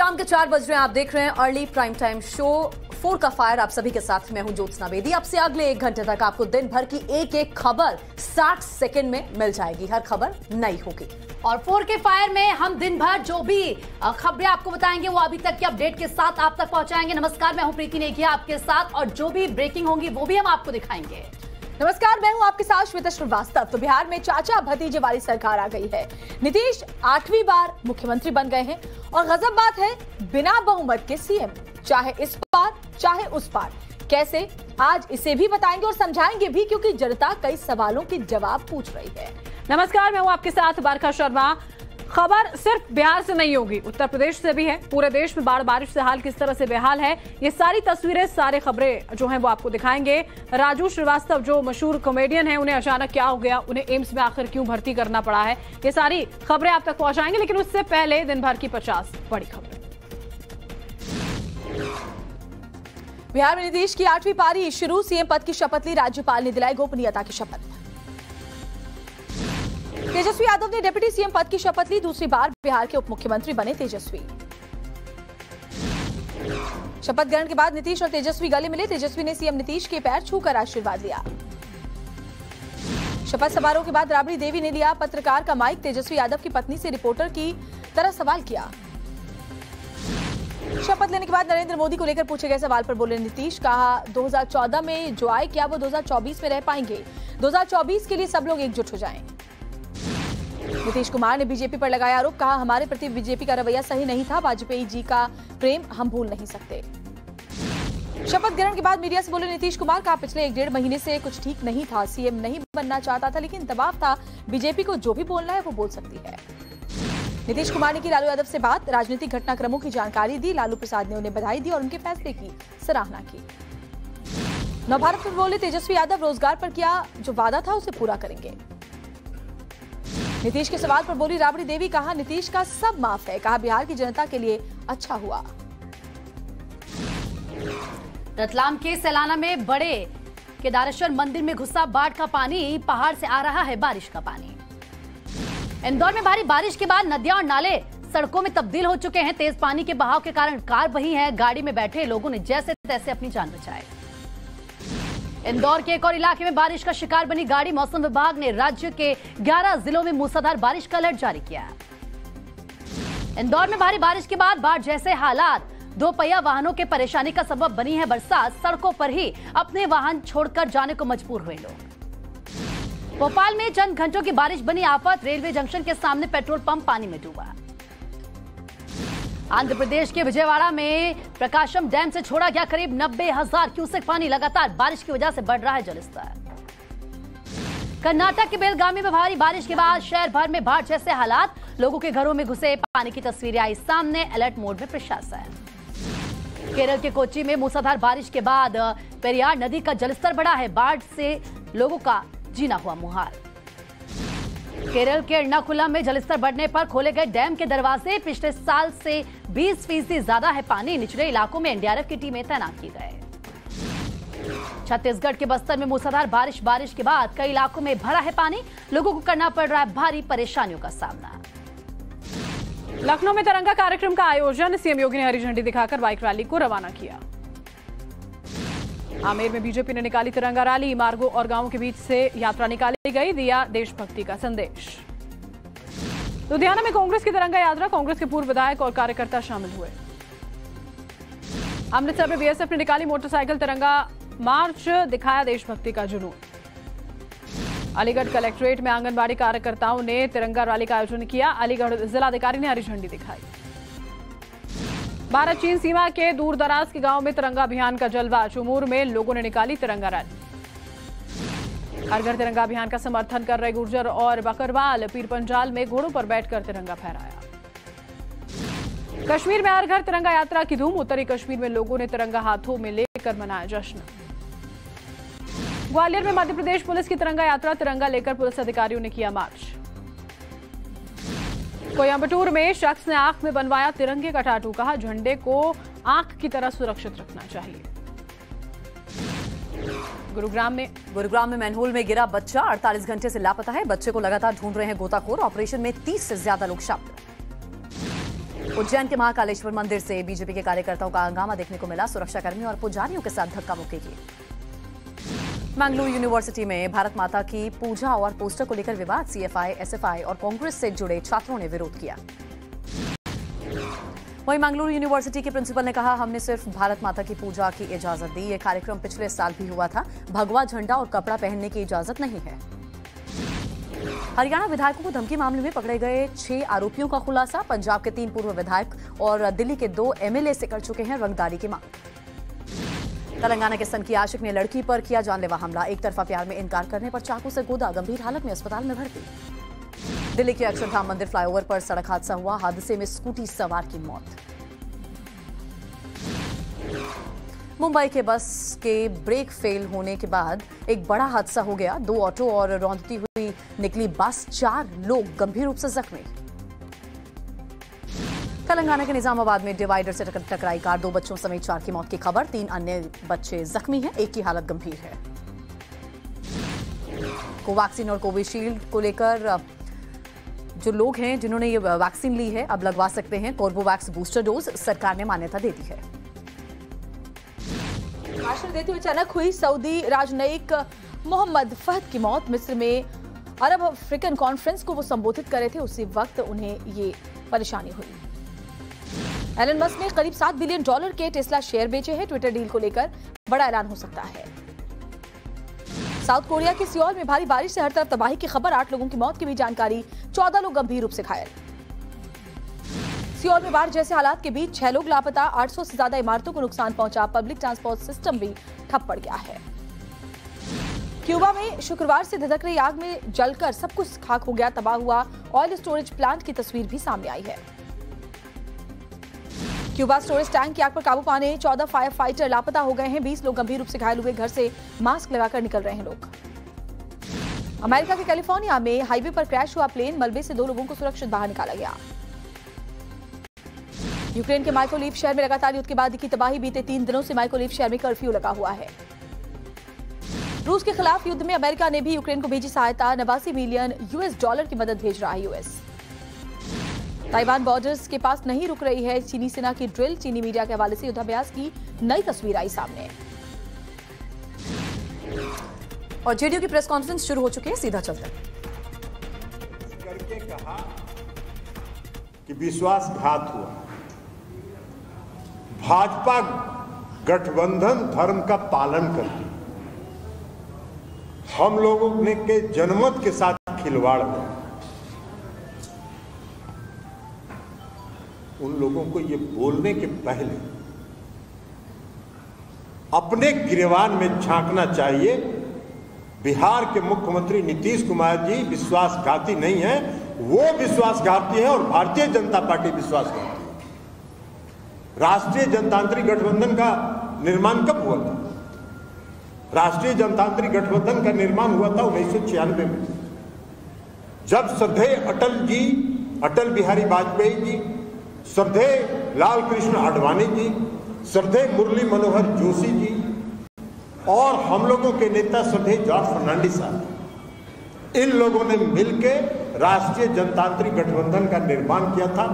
शाम के 4 बज रहे हैं। आप देख रहे हैं अर्ली प्राइम टाइम शो 4 का फायर। आप सभी के साथ मैं हूं ज्योत्सना बेदी। अब से अगले 1 घंटे तक आपको दिन भर की एक एक खबर 60 सेकंड में मिल जाएगी। हर खबर नई होगी और 4 के फायर में हम दिन भर जो भी खबरें आपको बताएंगे वो अभी तक के अपडेट के साथ आप तक पहुंचाएंगे। नमस्कार, मैं हूं प्रीति नेगिया आपके साथ और जो भी ब्रेकिंग होंगी वो भी हम आपको दिखाएंगे। नमस्कार, मैं हूं आपके साथ श्वेता श्रीवास्तव। तो बिहार में चाचा भतीजे वाली सरकार आ गई है। नीतीश 8वीं बार मुख्यमंत्री बन गए हैं और गजब बात है, बिना बहुमत के सीएम, चाहे इस पार चाहे उस पार। कैसे, आज इसे भी बताएंगे और समझाएंगे भी, क्योंकि जनता कई सवालों के जवाब पूछ रही है। नमस्कार, मैं हूं आपके साथ बारखा शर्मा। खबर सिर्फ बिहार से नहीं होगी, उत्तर प्रदेश से भी है। पूरे देश में बाढ़ बारिश से हाल किस तरह से बेहाल है, ये सारी तस्वीरें, सारे खबरें जो हैं वो आपको दिखाएंगे। राजू श्रीवास्तव जो मशहूर कॉमेडियन हैं, उन्हें अचानक क्या हो गया, उन्हें एम्स में आखिर क्यों भर्ती करना पड़ा है, ये सारी खबरें आप तक पहुंचाएंगे। लेकिन उससे पहले दिन भर की 50 बड़ी खबरें। बिहार में नीतीश की 8वीं पारी शुरू। सीएम पद की शपथ ली, राज्यपाल ने दिलाई गोपनीयता की शपथ। तेजस्वी यादव ने डिप्टी सीएम पद की शपथ ली, दूसरी बार बिहार के उप मुख्यमंत्री बने तेजस्वी। शपथ ग्रहण के बाद नीतीश और तेजस्वी गले मिले। तेजस्वी ने सीएम नीतीश के पैर छूकर आशीर्वाद लिया। शपथ समारोह के बाद राबड़ी देवी ने लिया पत्रकार का माइक। तेजस्वी यादव की पत्नी से रिपोर्टर की तरह सवाल किया। शपथ लेने के बाद नरेंद्र मोदी को लेकर पूछे गए सवाल पर बोले नीतीश, कहा 2014 में जो आए क्या वो 2024 में रह पाएंगे? 2024 के लिए सब लोग एकजुट हो जाएं। नीतीश कुमार ने बीजेपी पर लगाया आरोप, कहा हमारे प्रति बीजेपी का रवैया सही नहीं था, वाजपेयी जी का प्रेम हम भूल नहीं सकते। शपथ ग्रहण के बाद मीडिया से बोले नीतीश कुमार, कहा पिछले 1-1.5 महीने से कुछ ठीक नहीं था, सीएम नहीं बनना चाहता था लेकिन दबाव था, बीजेपी को जो भी बोलना है वो बोल सकती है। नीतीश कुमार ने की लालू यादव से बात, राजनीतिक घटनाक्रमों की जानकारी दी। लालू प्रसाद ने उन्हें बधाई दी और उनके फैसले की सराहना की। नवभारत में बोले तेजस्वी यादव, रोजगार पर किया जो वादा था उसे पूरा करेंगे। नीतीश के सवाल पर बोली राबड़ी देवी, कहा नीतीश का सब माफ है, कहा बिहार की जनता के लिए अच्छा हुआ। रतलाम के सैलाना में बड़े केदारेश्वर मंदिर में घुसा बाढ़ का पानी, पहाड़ से आ रहा है बारिश का पानी। इंदौर में भारी बारिश के बाद नदियां और नाले सड़कों में तब्दील हो चुके हैं। तेज पानी के बहाव के कारण कार बही है, गाड़ी में बैठे लोगों ने जैसे तैसे अपनी जान बचाई। इंदौर के एक और इलाके में बारिश का शिकार बनी गाड़ी। मौसम विभाग ने राज्य के 11 जिलों में मूसलाधार बारिश का अलर्ट जारी किया। इंदौर में भारी बारिश के बाद बाढ़ जैसे हालात, 2 पहिया वाहनों के परेशानी का सबब बनी है बरसात। सड़कों पर ही अपने वाहन छोड़कर जाने को मजबूर हुए लोग। भोपाल में चंद घंटों की बारिश बनी आफत, रेलवे जंक्शन के सामने पेट्रोल पंप पानी में डूबा। आंध्र प्रदेश के विजयवाड़ा में प्रकाशम डैम से छोड़ा गया करीब 90,000 क्यूसेक पानी। लगातार बारिश की वजह से बढ़ रहा है जलस्तर। कर्नाटक के बेलगामी में भारी बारिश के बाद शहर भर में बाढ़ जैसे हालात, लोगों के घरों में घुसे पानी की तस्वीरें आई सामने। अलर्ट मोड में प्रशासन। केरल के कोच्चि में मूसलाधार बारिश के बाद पेरियार नदी का जलस्तर बढ़ा है। बाढ़ से लोगों का जीना हुआ मुहाल। केरल के एर्नाकुलम में जलस्तर बढ़ने पर खोले गए डैम के दरवाजे। पिछले साल से 20% ज्यादा है पानी। निचले इलाकों में एनडीआरएफ की टीमें तैनात की गए। छत्तीसगढ़ के बस्तर में मूसलाधार बारिश के बाद कई इलाकों में भरा है पानी। लोगों को करना पड़ रहा है भारी परेशानियों का सामना। लखनऊ में तिरंगा कार्यक्रम का आयोजन, सीएम योगी ने हरी झंडी दिखाकर बाइक रैली को रवाना किया। आमेर में बीजेपी ने निकाली तिरंगा रैली। मार्गों और गांवों के बीच से यात्रा निकाली गई, दिया देशभक्ति का संदेश। लुधियाना में कांग्रेस की तिरंगा यात्रा, कांग्रेस के पूर्व विधायक और कार्यकर्ता शामिल हुए। अमृतसर में बीएसएफ ने निकाली मोटरसाइकिल तिरंगा मार्च, दिखाया देशभक्ति का जुनून। अलीगढ़ कलेक्ट्रेट में आंगनबाड़ी कार्यकर्ताओं ने तिरंगा रैली का आयोजन किया। अलीगढ़ जिलाधिकारी ने हरी झंडी दिखाई। भारत चीन सीमा के दूर दराज के गांव में तिरंगा अभियान का जलवा। चुमूर में लोगों ने निकाली तिरंगा रैली। हर घर तिरंगा अभियान का समर्थन कर रहे गुर्जर और बकरवाल पीर पंजाल में घोड़ों पर बैठकर तिरंगा फहराया। कश्मीर में हर घर तिरंगा यात्रा की धूम। उत्तरी कश्मीर में लोगों ने तिरंगा हाथों में लेकर मनाया जश्न। ग्वालियर में मध्य प्रदेश पुलिस की तिरंगा यात्रा, तिरंगा लेकर पुलिस अधिकारियों ने किया मार्च। कोयंबटूर में शख्स ने आंख में बनवाया तिरंगे का टाटू, कहा झंडे को आंख की तरह सुरक्षित रखना चाहिए। गुरुग्राम में मैनहोल में गिरा बच्चा 48 घंटे से लापता है। बच्चे को लगातार ढूंढ रहे हैं गोताखोर। ऑपरेशन में 30 से ज्यादा लोग शामिल। उज्जैन के महाकालेश्वर मंदिर से बीजेपी के कार्यकर्ताओं का हंगामा देखने को मिला। सुरक्षाकर्मियों और पुजारियों के साथ धक्का मुक्की की। मंगलुरु यूनिवर्सिटी में भारत माता की पूजा और पोस्टर को लेकर विवाद। सीएफआई, एसएफआई और कांग्रेस से जुड़े छात्रों ने विरोध किया। वहीं मंगलुरु यूनिवर्सिटी के प्रिंसिपल ने कहा, हमने सिर्फ भारत माता की पूजा की इजाजत दी। ये कार्यक्रम पिछले साल भी हुआ था। भगवा झंडा और कपड़ा पहनने की इजाजत नहीं है। हरियाणा विधायकों को धमकी मामले में पकड़े गए 6 आरोपियों का खुलासा। पंजाब के 3 पूर्व विधायक और दिल्ली के 2 एमएलए से कर चुके हैं रंगदारी की मांग। तेलंगाना के सन की आशिक ने लड़की पर किया जानलेवा हमला। एक तरफा प्यार में इनकार करने पर चाकू से गोदा, गंभीर हालत में अस्पताल में भर्ती। दिल्ली के अक्षरधाम मंदिर फ्लाईओवर पर सड़क हादसा हुआ। हादसे में स्कूटी सवार की मौत। मुंबई के बस के ब्रेक फेल होने के बाद एक बड़ा हादसा हो गया। 2 ऑटो और रौंदती हुई निकली बस, 4 लोग गंभीर रूप से जख्मी। तेलंगाना के निजामाबाद में डिवाइडर से टकराई कार, 2 बच्चों समेत 4 की मौत की खबर। 3 अन्य बच्चे जख्मी हैं, एक की हालत गंभीर है। कोवैक्सीन और कोविशील्ड को लेकर जो लोग हैं जिन्होंने ये वैक्सीन ली है अब लगवा सकते हैं कोर्बोवैक्स बूस्टर डोज। सरकार ने मान्यता दे दी है। भाषण देते हुए अचानक हुई सऊदी राजनयिक मोहम्मद फहद की मौत। मिस्र में अरब अफ्रीकन कॉन्फ्रेंस को वो संबोधित कर रहे थे, उसी वक्त उन्हें ये परेशानी हुई। एलन मस्क ने करीब $7 बिलियन के टेस्ला शेयर बेचे हैं। ट्विटर डील को लेकर बड़ा ऐलान हो सकता है। साउथ कोरिया के सियोल में भारी बारिश से हर तरफ तबाही की खबर। 8 लोगों की मौत की भी जानकारी, 14 लोग गंभीर रूप से घायल। सियोल में बाढ़ जैसे हालात के बीच 6 लोग लापता। 800 से ज्यादा इमारतों को नुकसान पहुंचा। पब्लिक ट्रांसपोर्ट सिस्टम भी ठप पड़ गया है। क्यूबा में शुक्रवार से धधक रही आग में जलकर सब कुछ खाक हो गया। तबाह हुआ ऑयल स्टोरेज प्लांट की तस्वीर भी सामने आई है। क्यूबा स्टोरेज टैंक की आग पर काबू पाने 14 फायर फाइटर लापता हो गए हैं। 20 लोग गंभीर रूप से घायल हुए। घर से मास्क लगाकर निकल रहे हैं लोग। अमेरिका के कैलिफोर्निया में हाईवे पर क्रैश हुआ प्लेन, मलबे से 2 लोगों को सुरक्षित बाहर निकाला गया। यूक्रेन के माइकोलीव शहर में लगातार युद्ध के बाद दिखी तबाही। बीते 3 दिनों से माइकोलीव शहर में कर्फ्यू लगा हुआ है। रूस के खिलाफ युद्ध में अमेरिका ने भी यूक्रेन को भेजी सहायता। $89 मिलियन की मदद भेज रहा है यूएस। ताइवान बॉर्डर्स के पास नहीं रुक रही है चीनी सेना की ड्रिल। चीनी मीडिया के हवाले से युद्धाभ्यास की नई तस्वीर आई सामने। और जेडीयू की प्रेस कॉन्फ्रेंस शुरू हो चुकी है, सीधा चलते हैं। करके कहा कि विश्वासघात हुआ। भाजपा गठबंधन धर्म का पालन करती, हम लोगों ने के जनमत के साथ खिलवाड़ हुआ। उन लोगों को ये बोलने के पहले अपने गिरवान में झांकना चाहिए। बिहार के मुख्यमंत्री नीतीश कुमार जी विश्वासघाती नहीं है, वो विश्वासघाती है और भारतीय जनता पार्टी विश्वासघाती है। राष्ट्रीय जनतांत्रिक गठबंधन का निर्माण कब हुआ था? राष्ट्रीय जनतांत्रिक गठबंधन का निर्माण हुआ था 1996 में, जब श्रद्धेय अटल बिहारी वाजपेयी जी, श्रद्धेय लाल कृष्ण आडवाणी जी, श्रद्धेय मुरली मनोहर जोशी जी और हम लोगों के नेता श्रद्धेय जॉर्ज फर्नांडिस साहब, इन लोगों ने मिलकर राष्ट्रीय जनतांत्रिक गठबंधन का निर्माण किया था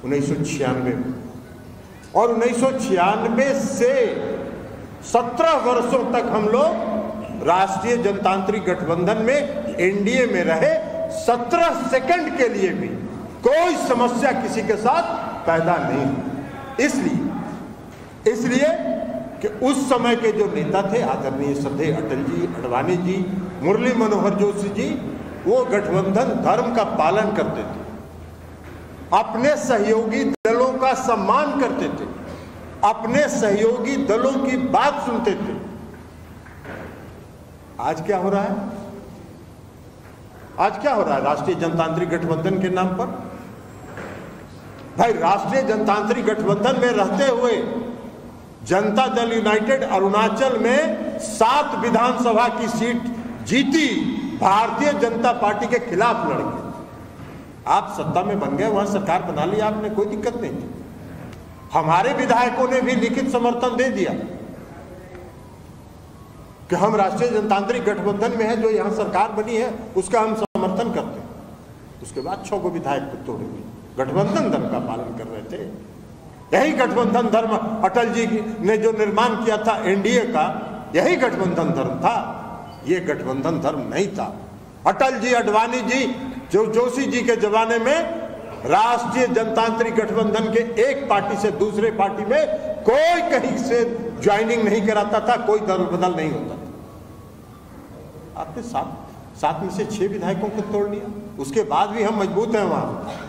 1996 में। और 1996 से 17 वर्षों तक हम लोग राष्ट्रीय जनतांत्रिक गठबंधन में एनडीए में रहे। 17 सेकंड के लिए भी कोई समस्या किसी के साथ पैदा नहीं। इसलिए कि उस समय के जो नेता थे आदरणीय श्रद्धेय अटल जी, आडवाणी जी, मुरली मनोहर जोशी जी, वो गठबंधन धर्म का पालन करते थे, अपने सहयोगी दलों का सम्मान करते थे, अपने सहयोगी दलों की बात सुनते थे। आज क्या हो रहा है? आज क्या हो रहा है राष्ट्रीय जनतांत्रिक गठबंधन के नाम पर? भाई, राष्ट्रीय जनतांत्रिक गठबंधन में रहते हुए जनता दल यूनाइटेड अरुणाचल में 7 विधानसभा की सीट जीती, भारतीय जनता पार्टी के खिलाफ लड़ गए। आप सत्ता में बन गए, वहां सरकार बना ली आपने, कोई दिक्कत नहीं थी। हमारे विधायकों ने भी लिखित समर्थन दे दिया कि हम राष्ट्रीय जनतांत्रिक गठबंधन में है, जो यहां सरकार बनी है उसका हम समर्थन करते हैं। उसके बाद 6 विधायक को तोड़ेंगे। गठबंधन धर्म का पालन कर रहे थे। यही गठबंधन धर्म अटल जी ने जो निर्माण किया था एनडीए का, यही गठबंधन धर्म था। ये गठबंधन धर्म नहीं था। अटल जी, अडवाणी जी, जो जोशी जी के जमाने में राष्ट्रीय जनतांत्रिक गठबंधन के एक पार्टी से दूसरे पार्टी में कोई कहीं से ज्वाइनिंग नहीं कराता था, कोई दल बदल नहीं होता था। आपने सात में से 6 विधायकों को तोड़ लिया, उसके बाद भी हम मजबूत हैं वहां।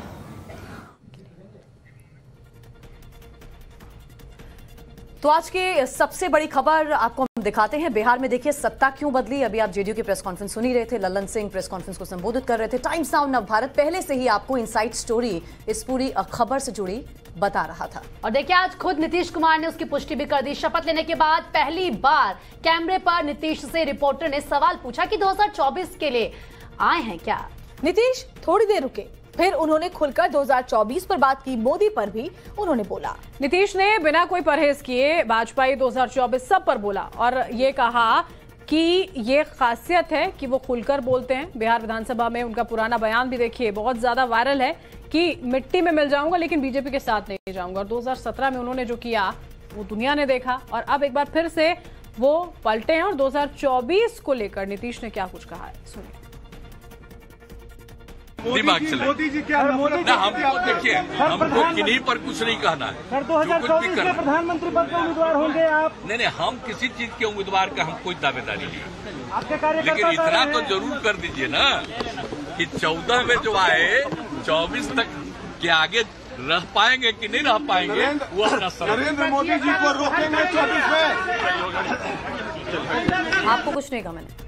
तो आज की सबसे बड़ी खबर आपको हम दिखाते हैं। बिहार में देखिए सत्ता क्यों बदली। अभी आप जेडीयू की प्रेस कॉन्फ्रेंस सुनी रहे थे, लल्लन सिंह प्रेस कॉन्फ्रेंस को संबोधित कर रहे थे। टाइम्स नाउ नवभारत पहले से ही आपको इनसाइड स्टोरी इस पूरी खबर से जुड़ी बता रहा था। और देखिए आज खुद नीतीश कुमार ने उसकी पुष्टि भी कर दी। शपथ लेने के बाद पहली बार कैमरे पर नीतीश से रिपोर्टर ने सवाल पूछा कि 2024 के लिए आए हैं क्या। नीतीश थोड़ी देर रुके, फिर उन्होंने खुलकर 2024 पर बात की। मोदी पर भी उन्होंने बोला। नीतीश ने बिना कोई परहेज किए वाजपेयी 2024 सब पर बोला और ये कहा कि ये खासियत है कि वो खुलकर बोलते हैं। बिहार विधानसभा में उनका पुराना बयान भी देखिए, बहुत ज्यादा वायरल है कि मिट्टी में मिल जाऊंगा लेकिन बीजेपी के साथ नहीं जाऊंगा। और 2017 में उन्होंने जो किया वो दुनिया ने देखा और अब एक बार फिर से वो पलटे हैं। और 2024 को लेकर नीतीश ने क्या कुछ कहा है, सुनिए। मोदी जी क्या ना, हमको देखिए, हमको किन्हीं पर कुछ नहीं कहना है। सर 2024 के प्रधानमंत्री पद के उम्मीदवार होंगे आप? नहीं, हम किसी चीज के उम्मीदवार का हम कोई दावेदारी नहीं, आपके कार्यकर्ता, लेकिन इतना तो जरूर कर दीजिए ना कि 14 में जो आए 24 तक के आगे रह पाएंगे कि नहीं रह पाएंगे वो नरेंद्र मोदी जी को रोकेंगे 24 में। आपको कुछ नहीं कहा मैंने।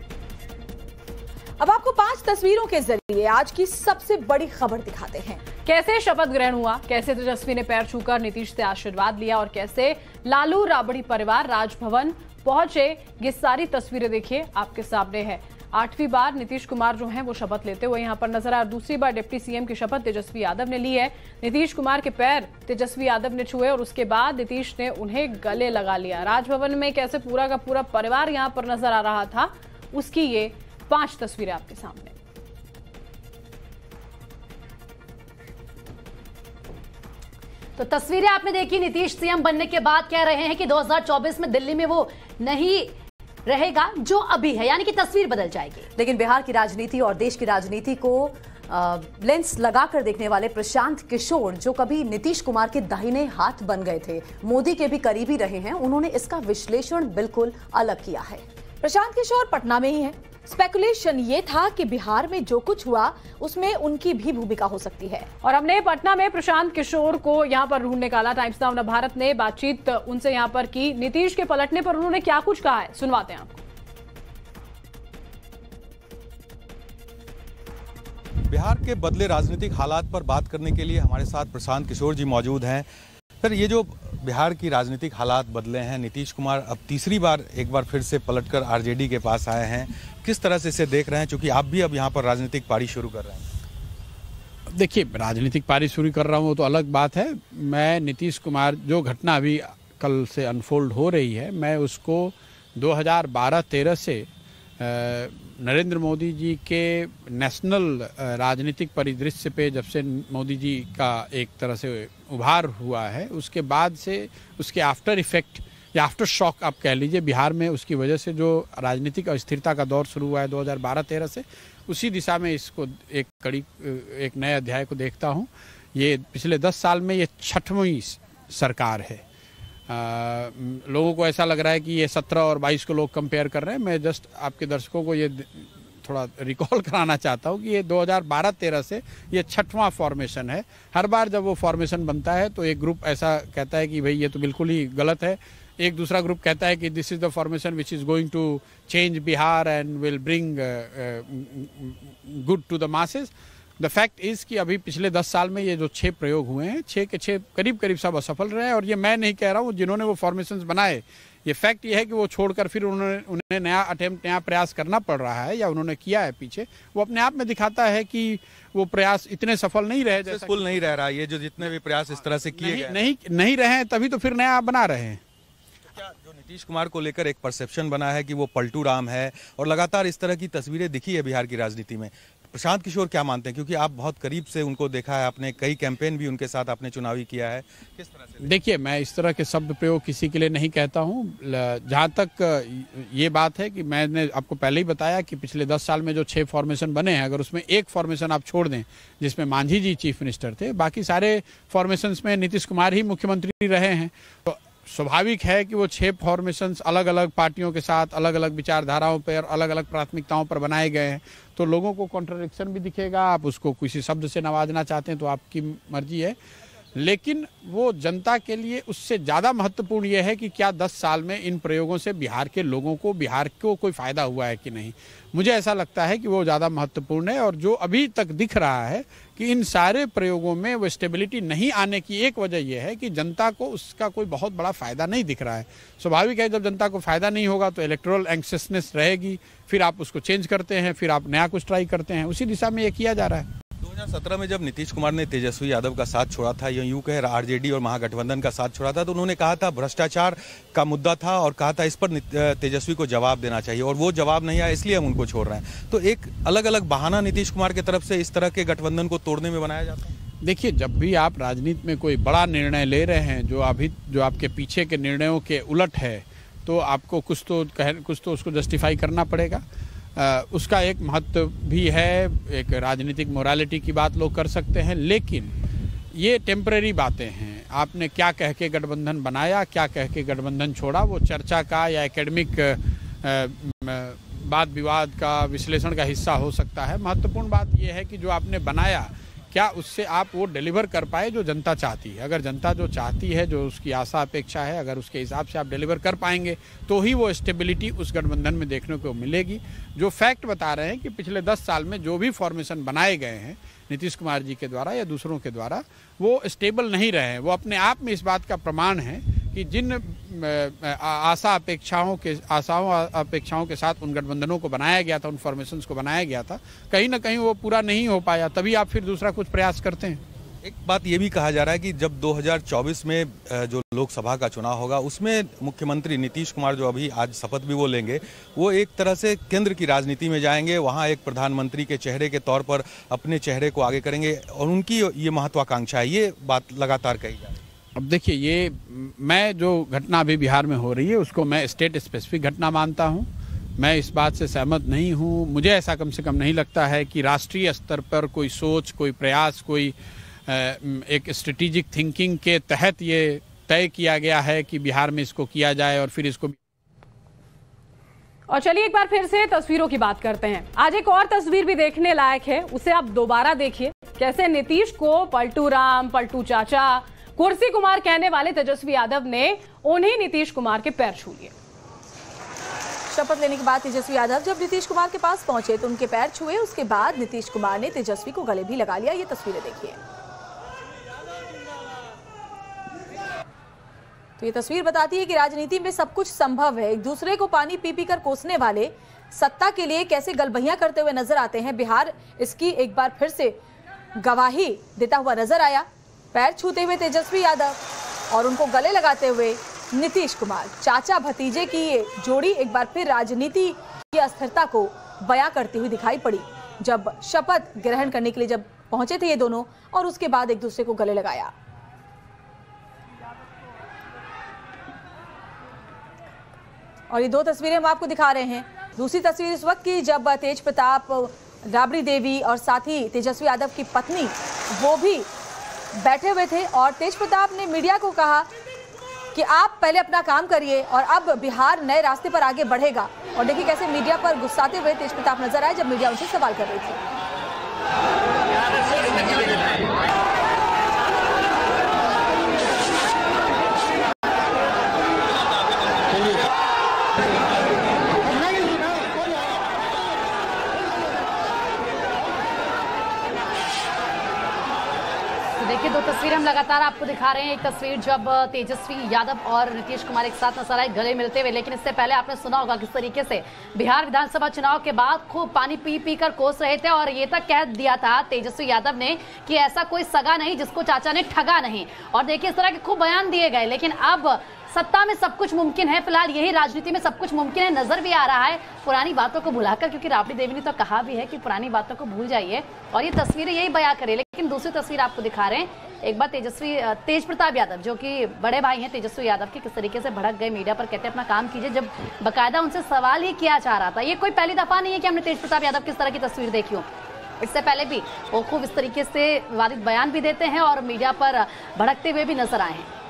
अब आपको 5 तस्वीरों के जरिए आज की सबसे बड़ी खबर दिखाते हैं। कैसे शपथ ग्रहण हुआ, कैसे तेजस्वी ने पैर छूकर नीतीश से आशीर्वाद लिया और कैसे लालू राबड़ी परिवार राजभवन पहुंचे, ये सारी तस्वीरें देखिए आपके सामने है। 8वीं बार नीतीश कुमार जो हैं वो शपथ लेते हुए यहां पर नजर आए। दूसरी बार डिप्टी सीएम की शपथ तेजस्वी यादव ने ली है। नीतीश कुमार के पैर तेजस्वी यादव ने छुए और उसके बाद नीतीश ने उन्हें गले लगा लिया। राजभवन में कैसे पूरा का पूरा परिवार यहां पर नजर आ रहा था, उसकी ये 5 तस्वीरें आपके सामने। तो तस्वीरें आपने देखी। नीतीश सीएम बनने के बाद कह रहे हैं कि 2024 में दिल्ली में वो नहीं रहेगा जो अभी है, यानी कि तस्वीर बदल जाएगी। लेकिन बिहार की राजनीति और देश की राजनीति को लेंस लगाकर देखने वाले प्रशांत किशोर, जो कभी नीतीश कुमार के दाहिने हाथ बन गए थे, मोदी के भी करीबी रहे हैं, उन्होंने इसका विश्लेषण बिल्कुल अलग किया है। प्रशांत किशोर पटना में ही है। स्पेकुलेशन ये था कि बिहार में जो कुछ हुआ उसमें उनकी भी भूमिका हो सकती है। और हमने पटना में प्रशांत किशोर को यहां पर ढूंढ निकाला। टाइम्स नाउ नवभारत ने बातचीत उनसे यहां पर की। नीतीश के पलटने पर उन्होंने क्या कुछ कहा है, सुनवाते हैं आपको। बिहार के बदले राजनीतिक हालात पर बात करने के लिए हमारे साथ प्रशांत किशोर जी मौजूद हैं। सर, ये जो बिहार की राजनीतिक हालात बदले हैं, नीतीश कुमार अब तीसरी बार एक बार फिर से पलटकर आरजेडी के पास आए हैं, किस तरह से इसे देख रहे हैं, क्योंकि आप भी अब यहाँ पर राजनीतिक पारी शुरू कर रहे हैं? देखिए, राजनीतिक पारी शुरू कर रहा हूँ वो तो अलग बात है। मैं नीतीश कुमार, जो घटना अभी कल से अनफोल्ड हो रही है, मैं उसको 2012-13 से नरेंद्र मोदी जी के नेशनल राजनीतिक परिदृश्य पे जब से मोदी जी का एक तरह से उभार हुआ है, उसके बाद से उसके आफ्टर इफेक्ट या आफ्टर शॉक आप कह लीजिए, बिहार में उसकी वजह से जो राजनीतिक अस्थिरता का दौर शुरू हुआ है 2012-13 से, उसी दिशा में इसको एक नए अध्याय को देखता हूँ। ये पिछले 10 साल में ये 6वीं सरकार है। लोगों को ऐसा लग रहा है कि ये 17 और 22 को लोग कंपेयर कर रहे हैं। मैं जस्ट आपके दर्शकों को ये थोड़ा रिकॉल कराना चाहता हूँ कि ये 2012-13 से ये 6वां फॉर्मेशन है। हर बार जब वो फॉर्मेशन बनता है तो एक ग्रुप ऐसा कहता है कि भाई ये तो बिल्कुल ही गलत है, एक दूसरा ग्रुप कहता है कि this is the formation which is going to change Bihar and will bring good to the masses. The fact is कि अभी पिछले 10 साल में ये जो 6 प्रयोग हुए हैं, 6 के 6 करीब करीब सब असफल रहे हैं। और ये मैं नहीं कह रहा हूँ, जिन्होंने वो फॉर्मेशंस बनाए, ये फैक्ट ये है कि वो छोड़कर फिर उन्हें नया अटेम्प्ट, नया प्रयास करना पड़ रहा है या उन्होंने किया है पीछे, वो अपने आप में दिखाता है कि वो प्रयास इतने सफल नहीं रहे, सक्सेसफुल नहीं रह रहा। ये जो जितने भी प्रयास इस तरह से किए गए नहीं रहे हैं, तभी तो फिर नया बना रहे हैं। क्या जो नीतीश कुमार को लेकर एक परसेप्शन बना है कि वो पलटू राम है और लगातार इस तरह की तस्वीरें दिखी है बिहार की राजनीति में, प्रशांत किशोर क्या मानते हैं, क्योंकि आप बहुत करीब से उनको देखा है, आपने कई कैंपेन भी उनके साथ आपने चुनावी किया है, किस तरह से? देखिए, मैं इस तरह के शब्द प्रयोग किसी के लिए नहीं कहता हूँ। जहाँ तक ये बात है कि मैंने आपको पहले ही बताया कि पिछले 10 साल में जो 6 फॉर्मेशन बने हैं, अगर उसमें एक फॉर्मेशन आप छोड़ दें जिसमें मांझी जी चीफ मिनिस्टर थे, बाकी सारे फॉर्मेशंस में नीतीश कुमार ही मुख्यमंत्री रहे हैं। तो स्वाभाविक है कि वो 6 फॉर्मेशंस अलग अलग पार्टियों के साथ अलग अलग विचारधाराओं पर, अलग अलग प्राथमिकताओं पर बनाए गए हैं, तो लोगों को कॉन्ट्रडिक्शन भी दिखेगा। आप उसको किसी शब्द से नवाजना चाहते हैं तो आपकी मर्जी है, लेकिन वो जनता के लिए उससे ज़्यादा महत्वपूर्ण ये है कि क्या 10 साल में इन प्रयोगों से बिहार के लोगों को, बिहार को कोई फ़ायदा हुआ है कि नहीं। मुझे ऐसा लगता है कि वो ज़्यादा महत्वपूर्ण है। और जो अभी तक दिख रहा है कि इन सारे प्रयोगों में वो स्टेबिलिटी नहीं आने की एक वजह यह है कि जनता को उसका कोई बहुत बड़ा फ़ायदा नहीं दिख रहा है। स्वाभाविक है, जब जनता को फ़ायदा नहीं होगा तो इलेक्टोरल एंक्शसनेस रहेगी, फिर आप उसको चेंज करते हैं, फिर आप नया कुछ ट्राई करते हैं। उसी दिशा में ये किया जा रहा है। 2017 में जब नीतीश कुमार ने तेजस्वी यादव का साथ छोड़ा था, यूं कहे आरजेडी और महागठबंधन का साथ छोड़ा था, तो उन्होंने कहा था भ्रष्टाचार का मुद्दा था और कहा था इस पर तेजस्वी को जवाब देना चाहिए, और वो जवाब नहीं आया, इसलिए हम उनको छोड़ रहे हैं। तो एक अलग अलग बहाना नीतीश कुमार की तरफ से इस तरह के गठबंधन को तोड़ने में बनाया जाता है। देखिए, जब भी आप राजनीति में कोई बड़ा निर्णय ले रहे हैं जो आपके पीछे के निर्णयों के उलट है, तो आपको कुछ तो उसको जस्टिफाई करना पड़ेगा। उसका एक महत्व भी है, एक राजनीतिक मोरालिटी की बात लोग कर सकते हैं, लेकिन ये टेम्परेरी बातें हैं। आपने क्या कह के गठबंधन बनाया, क्या कह के गठबंधन छोड़ा, वो चर्चा का या एकेडमिक वाद विवाद का, विश्लेषण का हिस्सा हो सकता है। महत्वपूर्ण बात यह है कि जो आपने बनाया, क्या उससे आप वो डिलीवर कर पाए जो जनता चाहती है। अगर जनता जो चाहती है, जो उसकी आशा अपेक्षा है, अगर उसके हिसाब से आप डिलीवर कर पाएंगे तो ही वो स्टेबिलिटी उस गठबंधन में देखने को मिलेगी। जो फैक्ट बता रहे हैं कि पिछले 10 साल में जो भी फॉर्मेशन बनाए गए हैं नीतीश कुमार जी के द्वारा या दूसरों के द्वारा, वो स्टेबल नहीं रहे हैं। वो अपने आप में इस बात का प्रमाण है कि जिन आशाओं अपेक्षाओं के साथ उन गठबंधनों को बनाया गया था, उन फॉर्मेशंस को बनाया गया था, कहीं ना कहीं वो पूरा नहीं हो पाया, तभी आप फिर दूसरा कुछ प्रयास करते हैं। एक बात ये भी कहा जा रहा है कि जब 2024 में जो लोकसभा का चुनाव होगा, उसमें मुख्यमंत्री नीतीश कुमार जो अभी आज शपथ भी वो लेंगे, वो एक तरह से केंद्र की राजनीति में जाएंगे, वहाँ एक प्रधानमंत्री के चेहरे के तौर पर अपने चेहरे को आगे करेंगे, और उनकी ये महत्वाकांक्षा है। ये बात लगातार कही जा रही है। अब देखिए, ये मैं जो घटना अभी बिहार में हो रही है उसको मैं स्टेट स्पेसिफिक घटना मानता हूँ। मैं इस बात से सहमत नहीं हूँ। मुझे ऐसा कम से कम नहीं लगता है कि राष्ट्रीय स्तर पर कोई सोच, कोई प्रयास, कोई एक स्ट्रेटेजिक थिंकिंग के तहत ये तय किया गया है कि बिहार में इसको किया जाए और फिर इसको। और चलिए एक बार फिर से तस्वीरों की बात करते हैं। आज एक और तस्वीर भी देखने लायक है, उसे आप दोबारा देखिए। कैसे नीतीश को पलटू राम, पलटू चाचा, कुर्सी कुमार कहने वाले तेजस्वी यादव ने उन्हीं नीतीश कुमार के पैर छू लिए। शपथ लेने के बाद तेजस्वी यादव जब नीतीश कुमार के पास पहुंचे तो उनके पैर छुए। उसके बाद नीतीश कुमार ने तेजस्वी को गले भी लगा लिया। ये तस्वीरें देखिए। तो ये तस्वीर बताती है कि राजनीति में सब कुछ संभव है। एक दूसरे को पानी पी पी कर कोसने वाले सत्ता के लिए कैसे गलबहियां करते हुए नजर आते हैं। बिहार इसकी एक बार फिर से गवाही देता हुआ नजर आया। पैर छूते हुए तेजस्वी यादव और उनको गले लगाते हुए नीतीश कुमार, चाचा भतीजे की ये जोड़ी एक बार फिर राजनीति की अस्थिरता को बयां करती हुई दिखाई पड़ी जब शपथ ग्रहण करने के लिए जब पहुंचे थे ये दोनों, और उसके बाद एक दूसरे को गले लगाया। और ये 2 तस्वीरें हम आपको दिखा रहे हैं। दूसरी तस्वीर इस वक्त की जब तेज प्रताप, राबड़ी देवी और साथ ही तेजस्वी यादव की पत्नी वो भी बैठे हुए थे, और तेज प्रताप ने मीडिया को कहा कि आप पहले अपना काम करिए और अब बिहार नए रास्ते पर आगे बढ़ेगा। और देखिए कैसे मीडिया पर गुस्साते हुए तेज प्रताप नजर आए जब मीडिया उनसे सवाल कर रही थी। देखिए 2 तस्वीरें हम लगातार आपको दिखा रहे हैं। एक तस्वीर जब तेजस्वी यादव और नीतीश कुमार एक साथ नजर आए गले मिलते हुए, लेकिन इससे पहले आपने सुना होगा किस तरीके से बिहार विधानसभा चुनाव के बाद खूब पानी पी पी कर कोस रहे थे, और ये तक कह दिया था तेजस्वी यादव ने कि ऐसा कोई सगा नहीं जिसको चाचा ने ठगा नहीं। और देखिए इस तरह के खूब बयान दिए गए, लेकिन अब सत्ता में सब कुछ मुमकिन है, फिलहाल यही राजनीति में सब कुछ मुमकिन है, नजर भी आ रहा है पुरानी बातों को भुलाकर, क्योंकि राबड़ी देवी ने तो कहा भी है कि पुरानी बातों को भूल जाइए, और ये तस्वीरें यही बयां करे। लेकिन दूसरी तस्वीर आपको दिखा रहे हैं, एक बार तेज प्रताप यादव जो कि बड़े भाई हैं तेजस्वी यादव के, किस तरीके से भड़क गए मीडिया पर, कहते हैं अपना काम कीजिए, जब बकायदा उनसे सवाल ही किया जा रहा था। ये कोई पहली दफा नहीं है कि हमने तेज प्रताप यादव किस तरह की तस्वीर देखी हो, इससे पहले भी वो खूब इस तरीके से विवादित बयान भी देते हैं और मीडिया पर भड़कते हुए भी नजर आए हैं।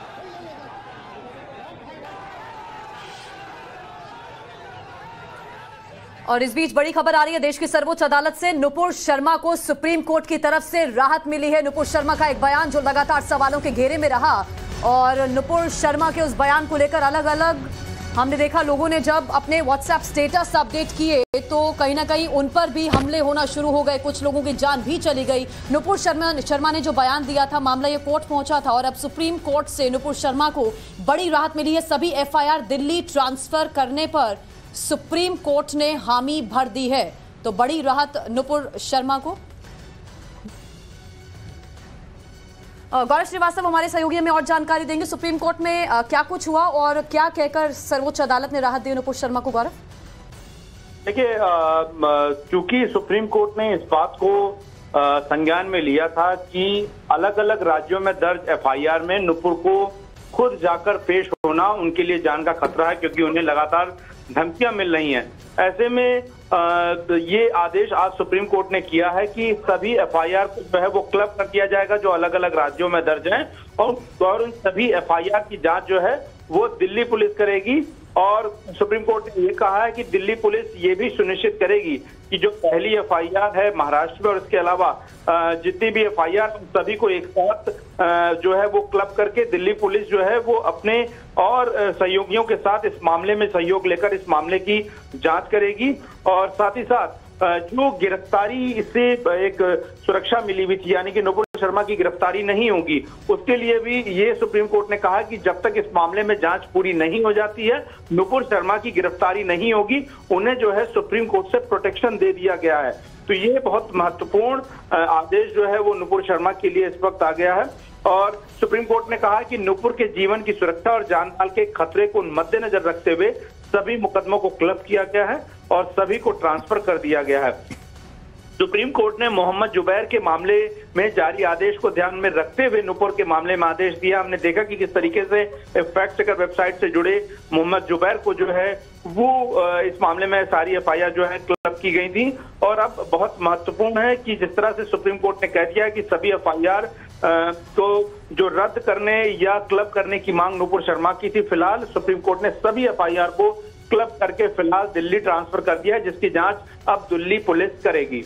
और इस बीच बड़ी खबर आ रही है देश की सर्वोच्च अदालत से, नुपुर शर्मा को सुप्रीम कोर्ट की तरफ से राहत मिली है। नुपुर शर्मा का एक बयान जो लगातार सवालों के घेरे में रहा, और नुपुर शर्मा के उस बयान को लेकर अलग अलग हमने देखा लोगों ने जब अपने व्हाट्सएप स्टेटस अपडेट किए तो कहीं ना कहीं उन पर भी हमले होना शुरू हो गए, कुछ लोगों की जान भी चली गई। नुपुर शर्मा ने जो बयान दिया था, मामला ये कोर्ट पहुंचा था और अब सुप्रीम कोर्ट से नुपुर शर्मा को बड़ी राहत मिली है। सभी एफआईआर दिल्ली ट्रांसफर करने पर सुप्रीम कोर्ट ने हामी भर दी है, तो बड़ी राहत नुपुर शर्मा को। गौरव श्रीवास्तव हमारे सहयोगी में और जानकारी देंगे, सुप्रीम कोर्ट में क्या कुछ हुआ और क्या कहकर सर्वोच्च अदालत ने राहत दी नुपुर शर्मा को। गौरव देखिए, चूंकि सुप्रीम कोर्ट ने इस बात को संज्ञान में लिया था कि अलग अलग राज्यों में दर्ज एफआईआर में नुपुर को खुद जाकर पेश होना उनके लिए जान का खतरा है, क्योंकि उन्हें लगातार धमकियां मिल रही हैं। ऐसे में ये आदेश आज सुप्रीम कोर्ट ने किया है कि सभी एफआईआर को जो है वो क्लब कर दिया जाएगा जो अलग अलग राज्यों में दर्ज हैं, और उन सभी एफआईआर की जांच जो है वो दिल्ली पुलिस करेगी। और सुप्रीम कोर्ट ने ये कहा है कि दिल्ली पुलिस ये भी सुनिश्चित करेगी कि जो पहली एफआईआर है महाराष्ट्र में और इसके अलावा जितनी भी एफआईआर सभी को एक साथ जो है वो क्लब करके दिल्ली पुलिस जो है वो अपने और सहयोगियों के साथ इस मामले में सहयोग लेकर इस मामले की जांच करेगी। और साथ ही साथ जो गिरफ्तारी इससे एक सुरक्षा मिली हुई थी, यानी कि नुपुर शर्मा की गिरफ्तारी नहीं होगी, उसके लिए भी ये सुप्रीम कोर्ट ने कहा कि जब तक इस मामले में जांच पूरी नहीं हो जाती है, नुपुर शर्मा की गिरफ्तारी नहीं होगी, उन्हें जो है सुप्रीम कोर्ट से प्रोटेक्शन दे दिया गया है। तो ये बहुत महत्वपूर्ण आदेश जो है वो नुपुर शर्मा के लिए इस वक्त आ गया है। और सुप्रीम कोर्ट ने कहा कि नुपुर के जीवन की सुरक्षा और जान माल के खतरे को मद्देनजर रखते हुए सभी मुकदमों को क्लब किया गया है और सभी को ट्रांसफर कर दिया गया है। सुप्रीम कोर्ट ने मोहम्मद जुबैर के मामले में जारी आदेश को ध्यान में रखते हुए नुपुर के मामले में आदेश दिया। हमने देखा कि किस तरीके से फैक्ट चेकर वेबसाइट से जुड़े मोहम्मद जुबैर को जो है वो इस मामले में सारी एफआईआर जो है क्लब की गई थी। और अब बहुत महत्वपूर्ण है कि जिस तरह से सुप्रीम कोर्ट ने कह दिया कि सभी एफआईआर तो जो रद्द करने या क्लब करने की मांग नुपुर शर्मा की थी, फिलहाल सुप्रीम कोर्ट ने सभी एफआईआर को क्लब करके फिलहाल दिल्ली ट्रांसफर कर दिया है, जिसकी जांच अब दिल्ली पुलिस करेगी।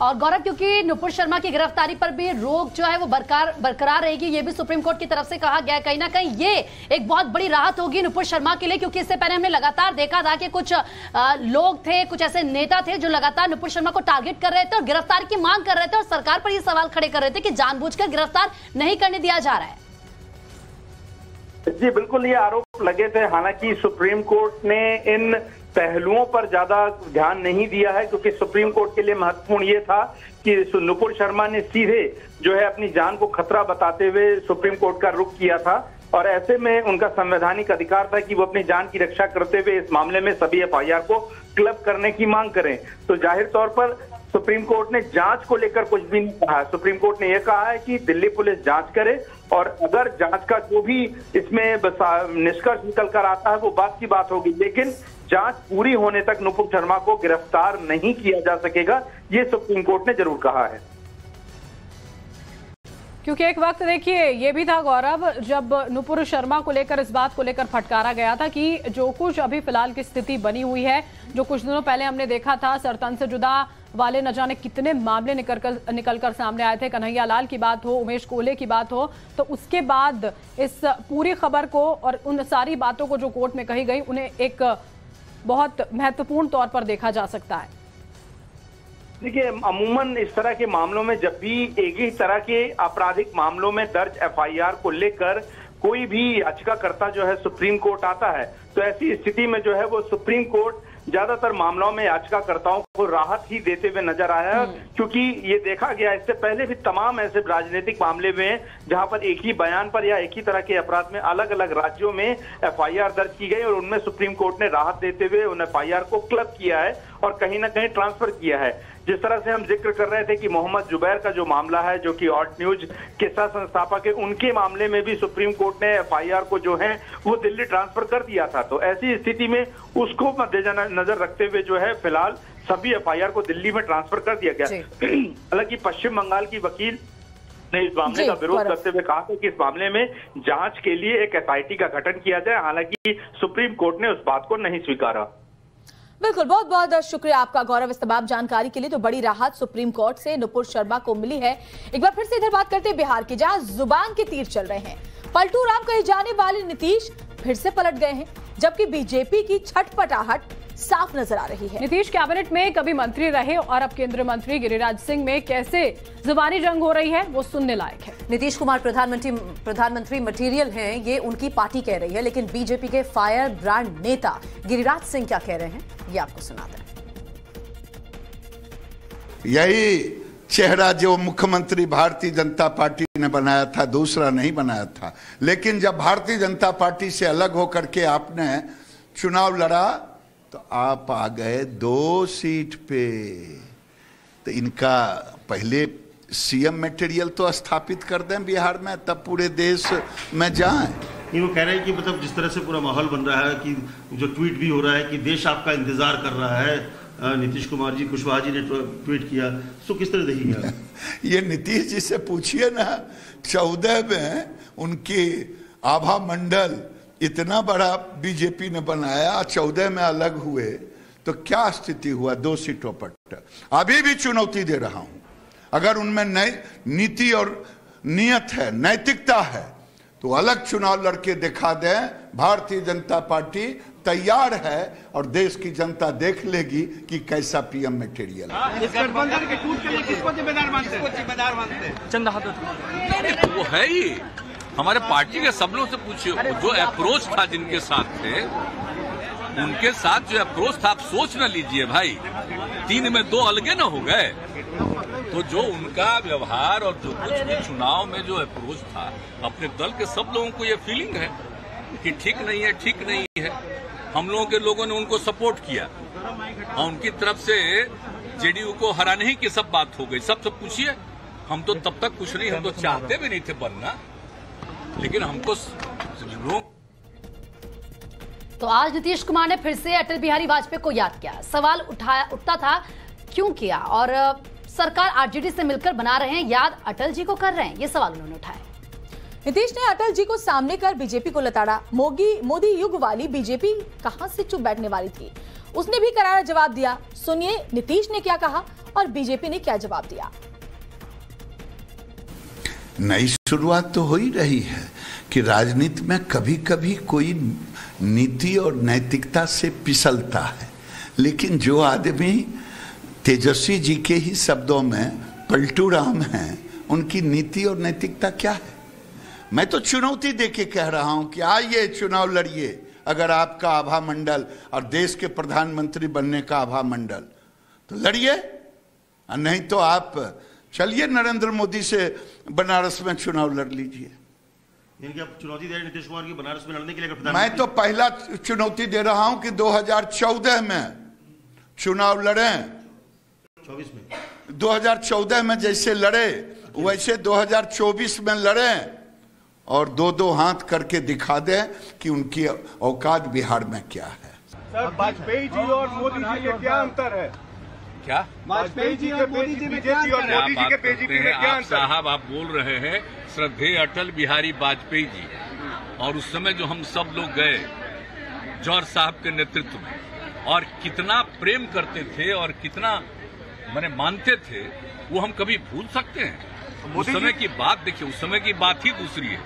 और गौरव, क्योंकि नुपुर शर्मा की गिरफ्तारी पर भी रोक जो है वो बरकरार रहेगी, ये भी सुप्रीम कोर्ट की तरफ से कहा गया है। कहीं ना कहीं ये एक बहुत बड़ी राहत होगी नुपुर शर्मा के लिए, क्योंकि इससे पहले हमने लगातार देखा था कि कुछ लोग थे, कुछ ऐसे नेता थे जो लगातार नुपुर शर्मा को टारगेट कर रहे थे और गिरफ्तार की मांग कर रहे थे और सरकार पर ये सवाल खड़े कर रहे थे कि जानबूझकर गिरफ्तार नहीं करने दिया जा रहा है। जी बिल्कुल, ये आरोप लगे थे। हालांकि सुप्रीम कोर्ट ने इन पहलुओं पर ज्यादा ध्यान नहीं दिया है, क्योंकि सुप्रीम कोर्ट के लिए महत्वपूर्ण ये था कि नुपुर शर्मा ने सीधे जो है अपनी जान को खतरा बताते हुए सुप्रीम कोर्ट का रुख किया था, और ऐसे में उनका संवैधानिक अधिकार था कि वो अपनी जान की रक्षा करते हुए इस मामले में सभी एफआईआर को क्लब करने की मांग करें। तो जाहिर तौर पर सुप्रीम कोर्ट ने जांच को लेकर कुछ भी नहीं कहा। सुप्रीम कोर्ट ने यह कहा है कि दिल्ली पुलिस जांच करे, और अगर जांच का जो भी इसमें निष्कर्ष निकल कर आता है वो बात की बात होगी, लेकिन जांच पूरी होने तक नुपुर शर्मा को गिरफ्तार नहीं किया जा सकेगा, ये सुप्रीम कोर्ट ने जरूर कहा है। क्योंकि एक वक्त देखिए ये भी था गौरव, जब नुपुर शर्मा को लेकर इस बात को लेकर फटकारा गया था कि जो कुछ अभी फिलहाल की स्थिति बनी हुई है, जो कुछ दिनों पहले हमने देखा था सरतन से जुदा वाले न जाने कितने मामले निकलकर सामने आए थे, कन्हैया लाल की बात हो, उमेश कोहले की बात हो, तो उसके बाद इस पूरी खबर को और उन सारी बातों को जो कोर्ट में कही गई उन्हें एक बहुत महत्वपूर्ण तौर पर देखा जा सकता है। देखिए, अमूमन इस तरह के मामलों में जब भी एक ही तरह के आपराधिक मामलों में दर्ज एफआईआर को लेकर कोई भी याचिकाकर्ता जो है सुप्रीम कोर्ट आता है, तो ऐसी स्थिति में जो है वो सुप्रीम कोर्ट ज्यादातर मामलों में याचिकाकर्ताओं को राहत ही देते हुए नजर आया है, क्योंकि ये देखा गया इससे पहले भी तमाम ऐसे राजनीतिक मामले में जहां पर एक ही बयान पर या एक ही तरह के अपराध में अलग अलग राज्यों में एफआईआर दर्ज की गई और उनमें सुप्रीम कोर्ट ने राहत देते हुए उन एफआईआर को क्लब किया है और कहीं ना कहीं ट्रांसफर किया है। जिस तरह से हम जिक्र कर रहे थे कि मोहम्मद जुबैर का जो मामला है, जो कि ऑट न्यूज के सह संस्थापक है, उनके मामले में भी सुप्रीम कोर्ट ने एफआईआर को जो है वो दिल्ली ट्रांसफर कर दिया था। तो ऐसी स्थिति में उसको मद्देनजर रखते हुए जो है फिलहाल सभी एफआईआर को दिल्ली में ट्रांसफर कर दिया गया। हालांकि पश्चिम बंगाल की वकील ने इस मामले का विरोध करते हुए कहा था कि इस मामले में जांच के लिए एक एसआईटी का गठन किया जाए। हालांकि सुप्रीम कोर्ट ने उस बात को नहीं स्वीकारा। बिल्कुल, बहुत बहुत शुक्रिया आपका गौरव इस तमाम जानकारी के लिए। तो बड़ी राहत सुप्रीम कोर्ट से नुपुर शर्मा को मिली है। एक बार फिर से इधर बात करते हैं बिहार की, जहां जुबान के तीर चल रहे हैं। पलटू राम कहे जाने वाले नीतीश फिर से पलट गए हैं, जबकि बीजेपी की छटपटाहट साफ नजर आ रही है। नीतीश कैबिनेट में कभी मंत्री रहे और अब केंद्रीय मंत्री गिरिराज सिंह में कैसे जुबानी जंग हो रही है वो सुनने लायक है। नीतीश कुमार प्रधानमंत्री मटेरियल हैं, ये उनकी पार्टी कह रही है, लेकिन बीजेपी के फायर ब्रांड नेता गिरिराज सिंह क्या कह रहे हैं ये आपको सुनाते हैं। यही चेहरा जो मुख्यमंत्री भारतीय जनता पार्टी ने बनाया था, दूसरा नहीं बनाया था। लेकिन जब भारतीय जनता पार्टी से अलग होकर के आपने चुनाव लड़ा तो आप आ गए 2 सीट पे। तो इनका पहले सीएम मटेरियल तो स्थापित कर दें बिहार में, तब पूरे देश में जाएं। वो कह रहे हैं कि मतलब जिस तरह से पूरा माहौल बन रहा है कि जो ट्वीट भी हो रहा है कि देश आपका इंतजार कर रहा है, नीतीश कुमार जी, कुशवाहा जी ने ट्वीट किया, तो किस तरह देखेंगे? ये नीतीश जी से पूछिए ना, 14 में उनकी आभा मंडल इतना बड़ा बीजेपी ने बनाया, 14 में अलग हुए तो क्या स्थिति हुआ 2 सीटों पर। अभी भी चुनौती दे रहा हूं, अगर उनमें नई नीति और नियत है, नैतिकता है, तो अलग चुनाव लड़के दिखा दें। भारतीय जनता पार्टी तैयार है और देश की जनता देख लेगी कि कैसा पीएम मटेरियल है। इस गठबंधन के टूट के लिए किसको जिम्मेदार मानते हैं? चंदा वो है ही हमारे पार्टी के सब लोगों से पूछिए, जो अप्रोच था जिनके साथ थे, उनके साथ जो अप्रोच था, आप सोच न लीजिए भाई 3 में 2 अलगे न हो गए। तो जो उनका व्यवहार और जो कुछ भी चुनाव में जो अप्रोच था, अपने दल के सब लोगों को ये फीलिंग है कि ठीक नहीं है, ठीक नहीं है। हम लोगों के लोगों ने उनको सपोर्ट किया और उनकी तरफ से जेडीयू को हराने ही की सब बात हो गई। सब पूछिए, हम तो तब तक कुछ नहीं, हम तो चाहते भी नहीं थे बनना, लेकिन हमको लोग। तो आज नीतीश कुमार ने फिर से अटल बिहारी वाजपेयी को याद किया। सवाल उठता था क्यों किया, और सरकार आरजेडी से मिलकर बना रहे हैं, याद अटल जी को कर रहे हैं, ये सवाल उन्होंने उठाया। नीतीश ने अटल जी को सामने कर बीजेपी को लताड़ा। मोदी युग वाली बीजेपी कहां से चुप बैठने वाली थी, उसने भी करारा जवाब दिया। सुनिए नीतीश ने क्या कहा और बीजेपी ने क्या जवाब दिया। नई शुरुआत तो हो ही रही है कि राजनीति में कभी कभी कोई नीति और नैतिकता से फिसलता है, लेकिन जो आदमी तेजस्वी जी के ही शब्दों में पलटू राम हैं, उनकी नीति और नैतिकता क्या है? मैं तो चुनौती देके कह रहा हूं कि आइए चुनाव लड़िए, अगर आपका आभा मंडल और देश के प्रधानमंत्री बनने का आभा मंडल, तो लड़िए, और नहीं तो आप चलिए नरेंद्र मोदी से बनारस में चुनाव लड़ लीजिए। आप चुनौती दे रहे नीतीश कुमार की बनारस में लड़ने के लिए? मैं तो पहला चुनौती दे रहा हूं कि 2014 में चुनाव लड़ें। 24 में 2014 में जैसे लड़े वैसे 2024 में लड़ें और 2-2 हाथ करके दिखा दें कि उनकी औकात बिहार में क्या है। सर, वाजपेयी जी और मोदी जी में क्या अंतर है? क्या वाजपेयी जी और मोदी जी में बीजेपी और मोदी जी के बीजेपी में क्या अंतर? साहब आप बोल रहे हैं श्रद्धेय अटल बिहारी वाजपेयी जी, और उस समय जो हम सब लोग गए जौहर साहब के नेतृत्व में, और कितना प्रेम करते थे और कितना मानते थे, वो हम कभी भूल सकते हैं? उस समय की बात देखिए, उस समय की बात ही दूसरी है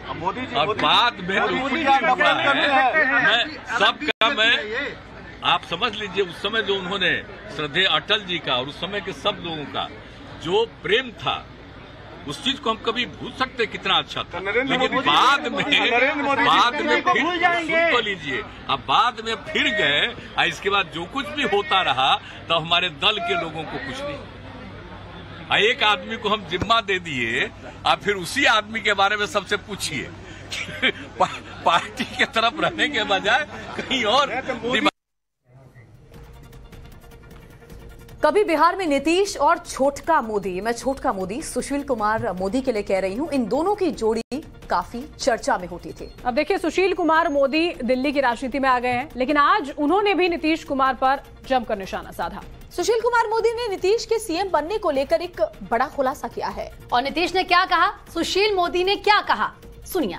और बाद में जो कुछ हुआ है, मैं आप समझ लीजिए, उस समय जो उन्होंने श्रद्धेय अटल जी का और उस समय के सब लोगों का जो प्रेम था, उस चीज को हम कभी भूल सकते कितना अच्छा था, लेकिन बाद में फिर सुन तो लीजिए, अब बाद में फिर गए, इसके बाद जो कुछ भी होता रहा तो हमारे दल के लोगों को कुछ नहीं। एक आदमी को हम जिम्मा दे दिए, आप फिर उसी आदमी के बारे में सबसे पूछिए पार्टी के तरफ रहने के बजाय कहीं और। कभी बिहार में नीतीश और छोटका मोदी, मैं छोटका मोदी सुशील कुमार मोदी के लिए कह रही हूं, इन दोनों की जोड़ी काफी चर्चा में होती थी। अब देखिए, सुशील कुमार मोदी दिल्ली की राजनीति में आ गए हैं, लेकिन आज उन्होंने भी नीतीश कुमार पर जमकर निशाना साधा। सुशील कुमार मोदी ने नीतीश के सीएम बनने को लेकर एक बड़ा खुलासा किया है। और नीतीश ने क्या कहा, सुशील मोदी ने क्या कहा, सुनिए।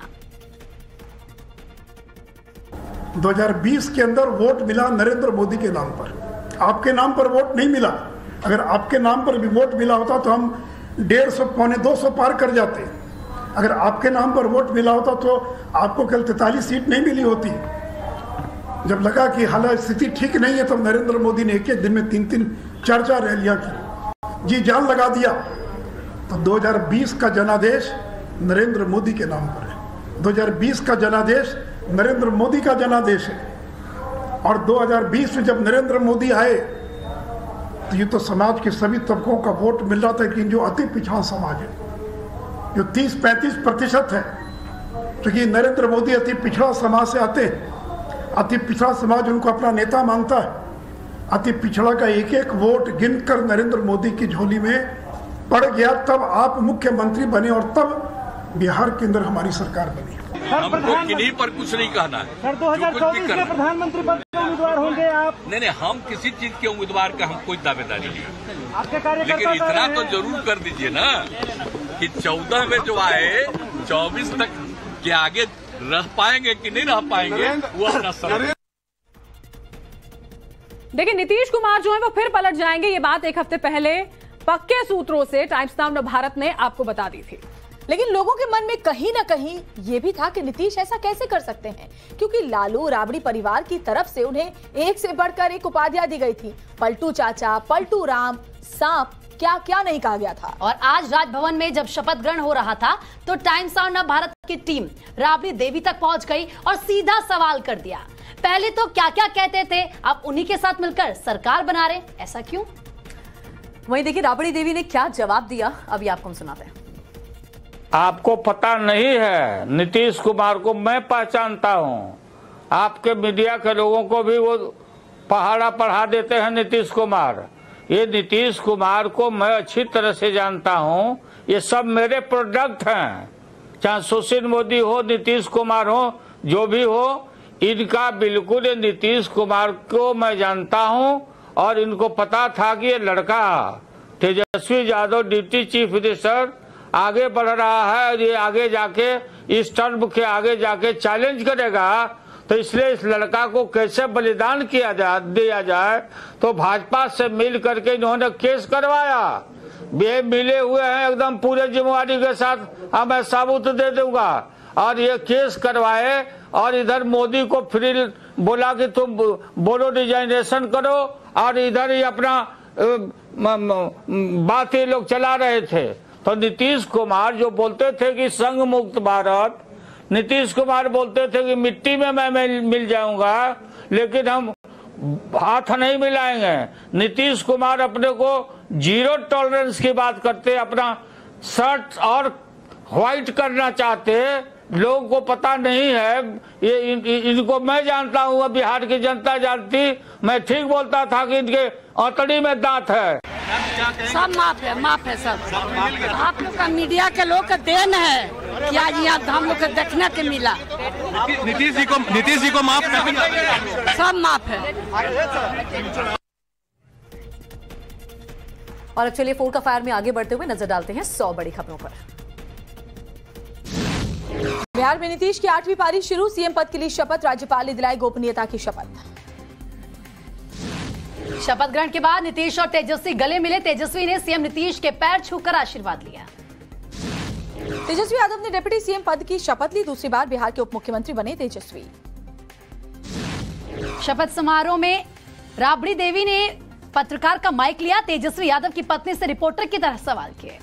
2020 के अंदर वोट मिला नरेंद्र मोदी के नाम पर, आपके नाम पर वोट नहीं मिला। अगर आपके नाम पर भी वोट मिला होता तो हम 150 पौने 200 पार कर जाते। अगर आपके नाम पर वोट मिला होता तो आपको कल 43 सीट नहीं मिली होती। जब लगा कि हालात स्थिति ठीक नहीं है, तब नरेंद्र मोदी ने एक एक दिन में 3-3 4-4 रैलियां की, जी जान लगा दिया। तो 2020 का जनादेश नरेंद्र मोदी के नाम पर है। 2020 का जनादेश नरेंद्र मोदी का जनादेश है। और 2020 में जब नरेंद्र मोदी आए तो ये तो समाज के सभी तबकों का वोट मिल रहा था, कि जो अति पिछड़ा समाज है, जो 30-35% है, क्योंकि नरेंद्र मोदी अति पिछड़ा समाज से आते हैं। अति पिछड़ा समाज उनको अपना नेता मानता है। अति पिछड़ा का एक एक वोट गिनकर नरेंद्र मोदी की झोली में पड़ गया, तब आप मुख्यमंत्री बने और तब बिहार के अंदर हमारी सरकार बनी। हमको किन्हीं पर कुछ नहीं कहना है। सर 2024 में प्रधानमंत्री पद के उम्मीदवार होंगे आप? नहीं, हम किसी चीज के उम्मीदवार का हम कोई दावेदारी नहीं। आपके कार्यकर्ता लेकिन इतना तो जरूर कर दीजिए ना कि 14 में जो आए 24 तक के आगे रह पाएंगे कि नहीं रह पाएंगे, वो अपना समय। देखिए, नीतीश कुमार जो है वो फिर पलट जाएंगे, ये बात एक हफ्ते पहले पक्के सूत्रों से टाइम्स नाउ भारत ने आपको बता दी थी। लेकिन लोगों के मन में कहीं ना कहीं ये भी था कि नीतीश ऐसा कैसे कर सकते हैं, क्योंकि लालू राबड़ी परिवार की तरफ से उन्हें एक से बढ़कर एक उपाधियां दी गई थी। पलटू चाचा, पलटू राम, सांप, क्या क्या नहीं कहा गया था। और आज राजभवन में जब शपथ ग्रहण हो रहा था तो टाइम्स नाउ भारत की टीम राबड़ी देवी तक पहुंच गई और सीधा सवाल कर दिया। पहले तो क्या क्या कहते थे, अब उन्हीं के साथ मिलकर सरकार बना रहे, ऐसा क्यों? वहीं देखिए राबड़ी देवी ने क्या जवाब दिया, अभी आपको हम सुनाते हैं। आपको पता नहीं है, नीतीश कुमार को मैं पहचानता हूं। आपके मीडिया के लोगों को भी वो पहाड़ा पढ़ा देते हैं नीतीश कुमार। ये नीतीश कुमार को मैं अच्छी तरह से जानता हूं। ये सब मेरे प्रोडक्ट हैं, चाहे सुशील मोदी हो, नीतीश कुमार हो, जो भी हो, इनका बिल्कुल ये नीतीश कुमार को मैं जानता हूं। और इनको पता था कि ये लड़का Tejashwi Yadav deputy chief minister आगे बढ़ रहा है, ये आगे जाके इस टर्म के आगे जाके चैलेंज करेगा, तो इसलिए इस लड़का को कैसे बलिदान दिया जाए। तो भाजपा से मिल करके इन्होंने केस करवाया। ये मिले हुए हैं एकदम पूरे जिम्मेवारी के साथ, अब मैं सबूत दे दूंगा। और ये केस करवाए और इधर मोदी को फ्री बोला कि तुम बोलो डिजाइनेशन करो, और इधर ही अपना बात ये लोग चला रहे थे। तो नीतीश कुमार जो बोलते थे कि संघ मुक्त भारत, नीतीश कुमार बोलते थे कि मिट्टी में मैं मिल जाऊंगा, लेकिन हम हाथ नहीं मिलाएंगे। नीतीश कुमार अपने को जीरो टॉलरेंस की बात करते, अपना शर्ट और व्हाइट करना चाहते। लोगों को पता नहीं है, ये इनको मैं जानता हूँ, बिहार की जनता जानती। मैं ठीक बोलता था कि इनके औतड़ी में दांत है। सब माफ है सब। आप लोग का मीडिया के लोग का देन है कि आज यहाँ हम लोग को देखने के मिला। नीतीश जी को माफ कर, सब माफ है। और अब चलिए 4 का फायर में आगे बढ़ते हुए नजर डालते हैं 100 बड़ी खबरों पर। बिहार में नीतीश की 8वीं पारी शुरू, सीएम पद के लिए शपथ, राज्यपाल ने दिलाई गोपनीयता की शपथ। शपथ ग्रहण के बाद नीतीश और तेजस्वी गले मिले। तेजस्वी ने सीएम नीतीश के पैर छूकर आशीर्वाद लिया। तेजस्वी यादव ने डिप्टी सीएम पद की शपथ ली, दूसरी बार बिहार के उप मुख्यमंत्री बने तेजस्वी। शपथ समारोह में राबड़ी देवी ने पत्रकार का माइक लिया। तेजस्वी यादव की पत्नी से रिपोर्टर की तरह सवाल किए।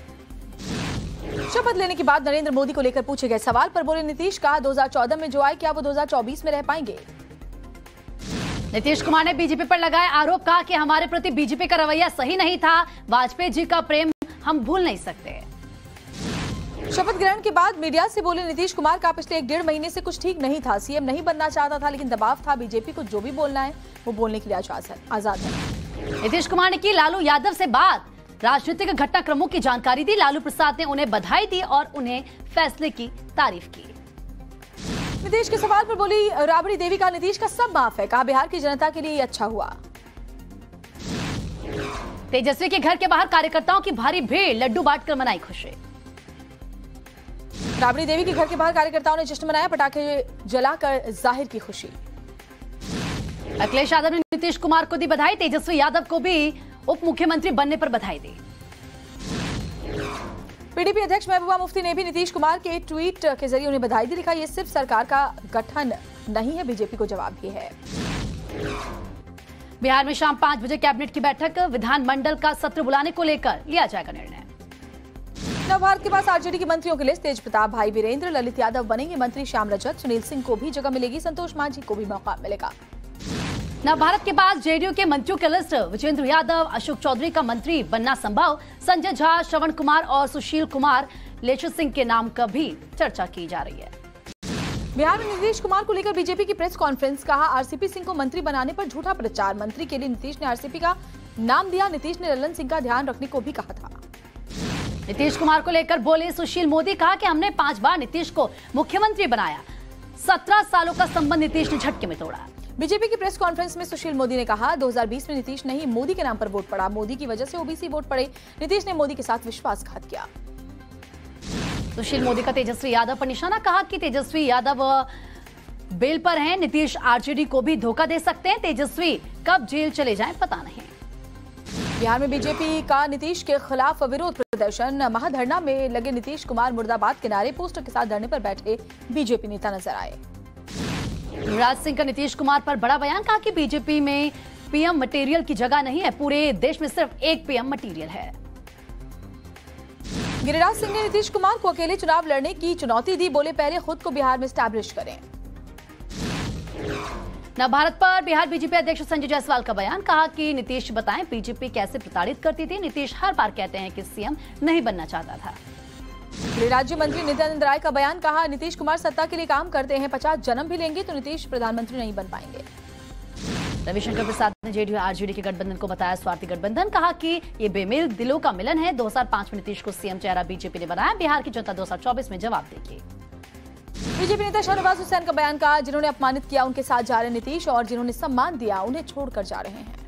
शपथ लेने के बाद नरेंद्र मोदी को लेकर पूछे गए सवाल पर बोले नीतीश, कहा 2014 में जो आए क्या वो 2024 में रह पाएंगे। नीतीश कुमार ने बीजेपी पर लगाए आरोप, कहा कि हमारे प्रति बीजेपी का रवैया सही नहीं था, वाजपेयी जी का प्रेम हम भूल नहीं सकते। शपथ ग्रहण के बाद मीडिया से बोले नीतीश कुमार, का पिछले 1.5 महीने से कुछ ठीक नहीं था, सीएम नहीं बनना चाहता था लेकिन दबाव था, बीजेपी को जो भी बोलना है वो बोलने के लिए आजाद है। नीतीश कुमार ने की लालू यादव से बात, राजनीतिक घटनाक्रमों की जानकारी दी, लालू प्रसाद ने उन्हें बधाई दी और उन्हें फैसले की तारीफ की। नीतीश के सवाल पर बोली राबड़ी देवी, का नीतीश का सब माफ है, कहा बिहार की जनता के लिए अच्छा हुआ। तेजस्वी के घर के बाहर कार्यकर्ताओं की भारी भीड़, लड्डू बांटकर मनाई खुशी। राबड़ी देवी के घर के बाहर कार्यकर्ताओं ने जश्न मनाया, पटाखे जलाकर जाहिर की खुशी। अखिलेश यादव ने नीतीश कुमार को दी बधाई, तेजस्वी यादव को भी उप मुख्यमंत्री बनने पर बधाई दी। पीडीपी अध्यक्ष महबूबा मुफ्ती ने भी नीतीश कुमार के ट्वीट के जरिए उन्हें बधाई दी, लिखा ये सिर्फ सरकार का गठन नहीं है, बीजेपी को जवाब भी है। बिहार में शाम 5 बजे कैबिनेट की बैठक, विधानमंडल का सत्र बुलाने को लेकर लिया जाएगा निर्णय। नवभारत के पास आरजेडी के मंत्रियों की लिस्ट, तेज प्रताप, भाई वीरेंद्र, ललित यादव बनेंगे मंत्री, श्याम रजक, सुनील सिंह को भी जगह मिलेगी, संतोष मांझी को भी मौका मिलेगा। नवभारत के बाद जेडीयू के मंत्रियों की लिस्ट, विजेंद्र यादव, अशोक चौधरी का मंत्री बनना संभव, संजय झा, श्रवण कुमार और सुशील कुमार लेशु सिंह के नाम का भी चर्चा की जा रही है। बिहार में नीतीश कुमार को लेकर बीजेपी की प्रेस कॉन्फ्रेंस, कहा आरसीपी सिंह को मंत्री बनाने पर झूठा प्रचार, मंत्री के लिए नीतीश ने आरसीपी का नाम दिया, नीतीश ने ललन सिंह का ध्यान रखने को भी कहा था। नीतीश कुमार को लेकर बोले सुशील मोदी, कहा कि हमने 5 बार नीतीश को मुख्यमंत्री बनाया, 17 सालों का संबंध नीतीश ने झटके में तोड़ा। बीजेपी की प्रेस कॉन्फ्रेंस में सुशील मोदी ने कहा 2020 में नीतीश नहीं मोदी के नाम पर वोट पड़ा, मोदी की वजह से ओबीसी वोट पड़े, नीतीश ने मोदी के साथ विश्वासघात किया। सुशील मोदी का तेजस्वी यादव पर निशाना, कहा कि तेजस्वी यादव बेल पर हैं, नीतीश आरजेडी को भी धोखा दे सकते हैं, तेजस्वी कब जेल चले जाएं पता नहीं। बिहार में बीजेपी का नीतीश के खिलाफ विरोध प्रदर्शन, महाधरना में लगे नीतीश कुमार मुर्दाबाद के नारे, पोस्टर के साथ धरने पर बैठे बीजेपी नेता नजर आए। युवराज सिंह का नीतीश कुमार पर बड़ा बयान, कहा कि बीजेपी में पीएम मटेरियल की जगह नहीं है, पूरे देश में सिर्फ एक पीएम मटेरियल है। गिरिराज सिंह ने नीतीश कुमार को अकेले चुनाव लड़ने की चुनौती दी, बोले पहले खुद को बिहार में स्टैब्लिश करें। नवभारत पर बिहार बीजेपी अध्यक्ष संजय जायसवाल का बयान, कहा कि नीतीश बताएं बीजेपी कैसे प्रताड़ित करती थी, नीतीश हर बार कहते हैं कि सीएम नहीं बनना चाहता था। राज्य मंत्री नित्यानंद राय का बयान, कहा नीतीश कुमार सत्ता के लिए काम करते हैं, 50 जन्म भी लेंगे तो नीतीश प्रधानमंत्री नहीं बन पाएंगे। रविशंकर प्रसाद ने जेडीयू आरजेडी के गठबंधन को बताया स्वार्थी गठबंधन, कहा कि ये बेमेल दिलों का मिलन है, 2005 में नीतीश को सीएम चेहरा बीजेपी ने बनाया, बिहार की जनता 2024 में जवाब देगी। बीजेपी नेता शाहनवाज हुसैन का बयान, कहा जिन्होंने अपमानित किया उनके साथ जा रहे नीतीश और जिन्होंने सम्मान दिया उन्हें छोड़कर जा रहे हैं।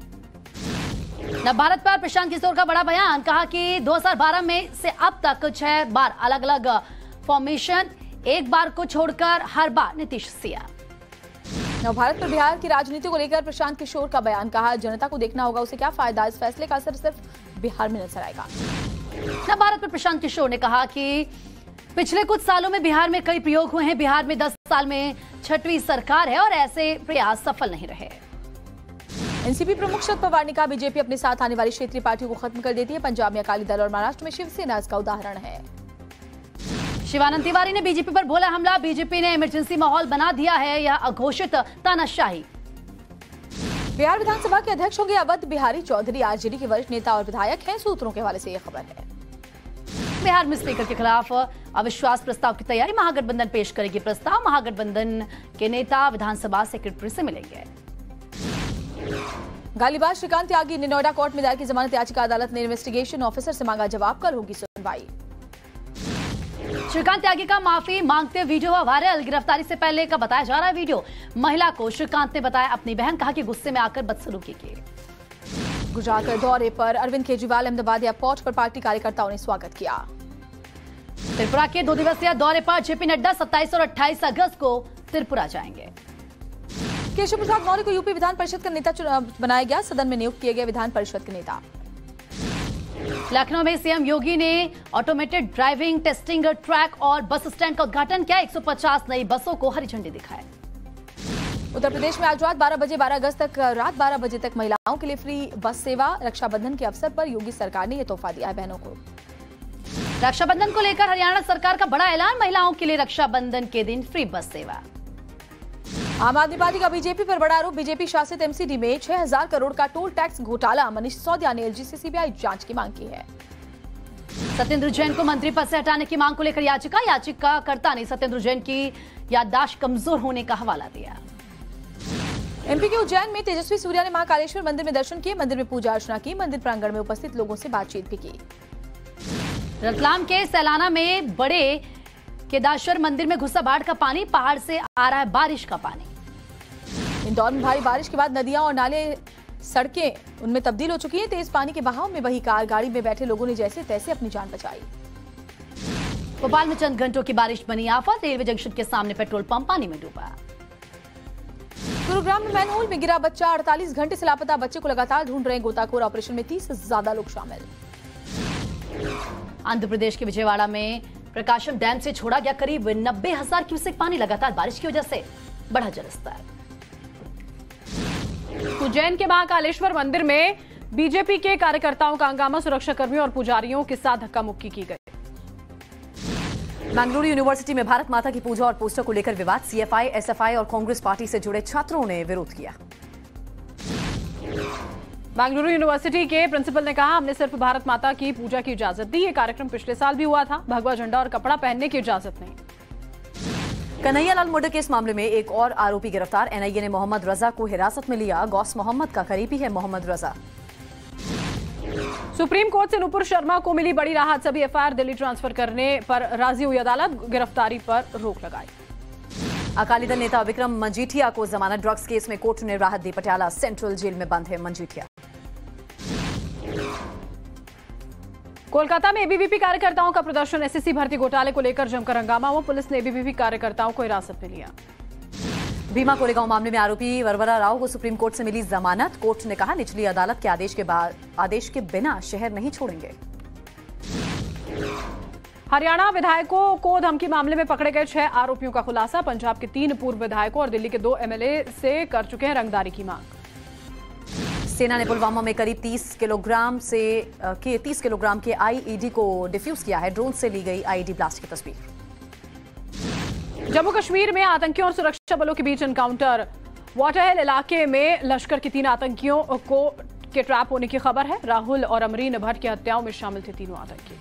नवभारत पर प्रशांत किशोर का बड़ा बयान, कहा कि 2012 में से अब तक 6 बार अलग अलग फॉर्मेशन, एक बार को छोड़कर हर बार नीतीश सीएम। नवभारत पर बिहार की राजनीति को लेकर प्रशांत किशोर का बयान, कहा जनता को देखना होगा उसे क्या फायदा, इस फैसले का असर सिर्फ बिहार में नजर आएगा। नवभारत पर प्रशांत किशोर ने कहा कि पिछले कुछ सालों में बिहार में कई प्रयोग हुए हैं, बिहार में 10 साल में 6वीं सरकार है और ऐसे प्रयास सफल नहीं रहे। एनसीपी प्रमुख शरद पवार ने कहा बीजेपी अपने साथ आने वाली क्षेत्रीय पार्टियों को खत्म कर देती है, पंजाब में अकाली दल और महाराष्ट्र में शिवसेना इसका उदाहरण है। शिवानंद तिवारी ने बीजेपी पर बोला हमला, बीजेपी ने इमरजेंसी माहौल बना दिया है, यह अघोषित तानाशाही। बिहार विधानसभा के अध्यक्ष होंगे अवध बिहारी चौधरी, आरजेडी के वरिष्ठ नेता और विधायक हैं, सूत्रों के हवाले से यह खबर है। बिहार में स्पीकर के खिलाफ अविश्वास प्रस्ताव की तैयारी, महागठबंधन पेश करेगी प्रस्ताव, महागठबंधन के नेता विधानसभा सेक्रेटरी से मिलेंगे। गालीबाज श्रीकांत त्यागी ने नोएडा कोर्ट में दायर की जमानत याचिका, अदालत ने इन्वेस्टिगेशन ऑफिसर से मांगा जवाब, कल होगी सुनवाई। श्रीकांत त्यागी का माफी मांगते वीडियो हुआ वायरल, गिरफ्तारी से पहले का बताया जा रहा है वीडियो, महिला को श्रीकांत ने बताया अपनी बहन, कहा कि गुस्से में आकर बदसलूकी की। गुजरात दौरे पर अरविंद केजरीवाल, अहमदाबाद एयरपोर्ट पर पार्टी कार्यकर्ताओं ने स्वागत किया। त्रिपुरा के 2 दिवसीय दौरे पर जेपी नड्डा 27 और 28 अगस्त को त्रिपुरा जाएंगे। केशव प्रसाद मौर्य को यूपी विधान परिषद का नेता बनाया गया, सदन में नियुक्त किए गए विधान परिषद के नेता। लखनऊ में सीएम योगी ने ऑटोमेटेड ड्राइविंग टेस्टिंग ट्रैक और बस स्टैंड का उद्घाटन किया, 150 नई बसों को हरी झंडी दिखाई। उत्तर प्रदेश में आज रात 12 बजे 12 अगस्त तक रात 12 बजे तक महिलाओं के लिए फ्री बस सेवा, रक्षाबंधन के अवसर पर योगी सरकार ने यह तोहफा दिया है बहनों को। रक्षाबंधन को लेकर हरियाणा सरकार का बड़ा ऐलान, महिलाओं के लिए रक्षाबंधन के दिन फ्री बस सेवा। आम आदमी पार्टी का बीजेपी पर बड़ा आरोप, बीजेपी शासित एमसीडी में 6000 करोड़ का टोल टैक्स घोटाला, मनीष सिसोदिया ने एलजी से सीबीआई जांच की मांग की है। सत्येंद्र जैन को मंत्री पद से हटाने की मांग को लेकर याचिकाकर्ता ने सत्येंद्र जैन की याददाश्त कमजोर होने का हवाला दिया। एमपी के उज्जैन में तेजस्वी सूर्या ने महाकालेश्वर मंदिर में दर्शन किए, मंदिर में पूजा अर्चना की, मंदिर प्रांगण में उपस्थित लोगों से बातचीत भी की। रतलाम के सैलाना में बड़े केदारेश्वर मंदिर में घुसा बाढ़ का पानी, पहाड़ से आ रहा है बारिश का पानी। इंदौर में भारी बारिश के बाद नदियां और नाले, सड़कें उनमें तब्दील हो चुकी हैं। तेज पानी के बहाव में वही कार, गाड़ी में बैठे लोगों ने जैसे तैसे अपनी जान बचाई। भोपाल में चंद घंटों की बारिश बनी आफत, रेलवे जंक्शन के सामने पेट्रोल पंप पानी में डूबा। गुरुग्राम में मैनहोल में गिरा बच्चा, 48 घंटे से लापता बच्चे को लगातार ढूंढ रहे गोताखोर, ऑपरेशन में 30 से ज्यादा लोग शामिल। आंध्र प्रदेश के विजयवाड़ा में प्रकाशम डैम से छोड़ा गया करीब 90,000 क्यूसेक पानी, लगातार बारिश की वजह से बढ़ा जलस्तर। उज्जैन के महाकालेश्वर मंदिर में बीजेपी के कार्यकर्ताओं का हंगामा, सुरक्षाकर्मियों और पुजारियों के साथ धक्का मुक्की की गई। बेंगलुरु यूनिवर्सिटी में भारत माता की पूजा और पोस्टर को लेकर विवाद, सीएफआई, एसएफआई और कांग्रेस पार्टी से जुड़े छात्रों ने विरोध किया। बेंगलुरु यूनिवर्सिटी के प्रिंसिपल ने कहा, हमने सिर्फ भारत माता की पूजा की इजाजत दी, ये कार्यक्रम पिछले साल भी हुआ था, भगवा झंडा और कपड़ा पहनने की इजाजत नहीं। कन्हैयालाल मर्डर केस मामले में एक और आरोपी गिरफ्तार, एनआईए ने मोहम्मद रजा को हिरासत में लिया। गौस मोहम्मद का करीबी है मोहम्मद रजा। सुप्रीम कोर्ट से नुपुर शर्मा को मिली बड़ी राहत, सभी एफआईआर दिल्ली ट्रांसफर करने पर राजी हुई अदालत, गिरफ्तारी पर रोक लगाई। अकाली दल नेता विक्रम मजीठिया को जमानत, ड्रग्स केस में कोर्ट ने राहत दी, पटियाला सेंट्रल जेल में बंद है मजीठिया। कोलकाता में एबीवीपी कार्यकर्ताओं का प्रदर्शन, एसएससी भर्ती घोटाले को लेकर जमकर हंगामा हुआ, पुलिस ने एबीवीपी कार्यकर्ताओं को हिरासत में लिया। भीमा कोरेगांव मामले में आरोपी वरवरा राव को सुप्रीम कोर्ट से मिली जमानत, कोर्ट ने कहा निचली अदालत के आदेश के बिना शहर नहीं छोड़ेंगे। हरियाणा विधायकों को धमकी मामले में पकड़े गए 6 आरोपियों का खुलासा, पंजाब के 3 पूर्व विधायकों और दिल्ली के 2 एमएलए से कर चुके हैं रंगदारी की मांग। सेना ने पुलवामा में करीब 30 किलोग्राम के आईईडी को डिफ्यूज किया है, ड्रोन से ली गई आईईडी ब्लास्ट की तस्वीर। जम्मू कश्मीर में आतंकियों और सुरक्षा बलों के बीच एनकाउंटर, वाटरहिल इलाके में लश्कर के 3 आतंकियों के ट्रैप होने की खबर है। राहुल और अमरीन भट्ट की हत्याओं में शामिल थे तीनों आतंकी।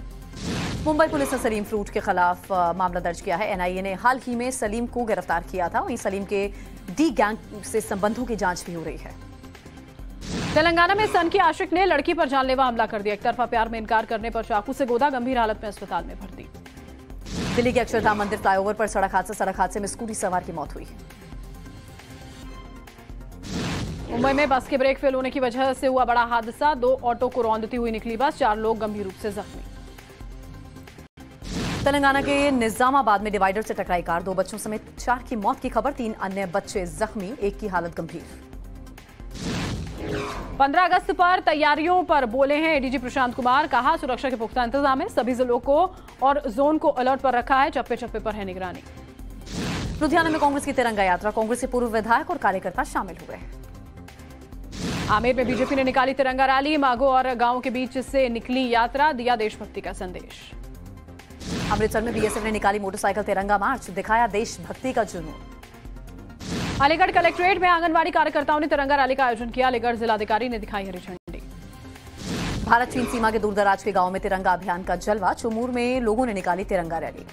मुंबई पुलिस ने सलीम फ्रूट के खिलाफ मामला दर्ज किया है, एनआईए ने हाल ही में सलीम को गिरफ्तार किया था, वहीं सलीम के डी गैंग से संबंधों की जांच भी हो रही है। तेलंगाना में सन की आशिक ने लड़की पर जानलेवा हमला कर दिया, एक तरफा प्यार में इनकार करने पर चाकू से गोदा, गंभीर हालत में अस्पताल में भर्ती। दिल्ली के अक्षरधाम मंदिर फ्लाईओवर पर सड़क हादसे में स्कूटी सवार की मौत हुई। मुंबई में बस के ब्रेक फेल होने की वजह से हुआ बड़ा हादसा, 2 ऑटो को रौंदती हुई निकली बस, 4 लोग गंभीर रूप से जख्मी। तेलंगाना के निजामाबाद में डिवाइडर से टकराई कार, 2 बच्चों समेत 4 की मौत की खबर, 3 अन्य बच्चे जख्मी, एक की हालत गंभीर। 15 अगस्त पर तैयारियों पर बोले हैं एडीजी प्रशांत कुमार, कहा सुरक्षा के पुख्ता इंतजाम है, सभी जिलों को और जोन को अलर्ट पर रखा है, चप्पे चप्पे पर है निगरानी। लुधियाना में कांग्रेस की तिरंगा यात्रा, कांग्रेस के पूर्व विधायक और कार्यकर्ता शामिल हुए। आमेर में बीजेपी ने निकाली तिरंगा रैली, मागो और गांव के बीच से निकली यात्रा, दिया देशभक्ति का संदेश। अमृतसर में बीएसएफ ने निकाली मोटरसाइकिल तिरंगा मार्च, दिखाया देशभक्ति का जुनून। अलीगढ़ कलेक्ट्रेट में आंगनबाड़ी कार्यकर्ताओं ने तिरंगा रैली का आयोजन किया, अलीगढ़ जिलाधिकारी ने दिखाई हरी झंडी। भारत चीन सीमा के दूरदराज के गांव में तिरंगा अभियान का जलवा, चुमूर में लोगों ने निकाली तिरंगा रैली।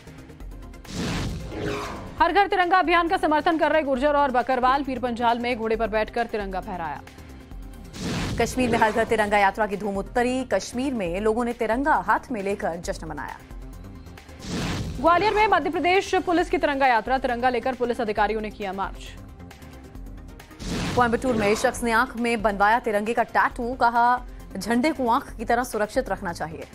हर घर तिरंगा अभियान का समर्थन कर रहे गुर्जर और बकरवाल, पीरपंजाल में घोड़े पर बैठकर तिरंगा फहराया। कश्मीर में हर घर तिरंगा यात्रा की धूम उत्तरी, कश्मीर में लोगों ने तिरंगा हाथ में लेकर जश्न मनाया। ग्वालियर में मध्य प्रदेश पुलिस की तिरंगा यात्रा, तिरंगा लेकर पुलिस अधिकारियों ने किया मार्च। कोयम्बटूर में शख्स ने आंख में बनवाया तिरंगे का टैटू, कहा झंडे को आंख की तरह सुरक्षित रखना चाहिए।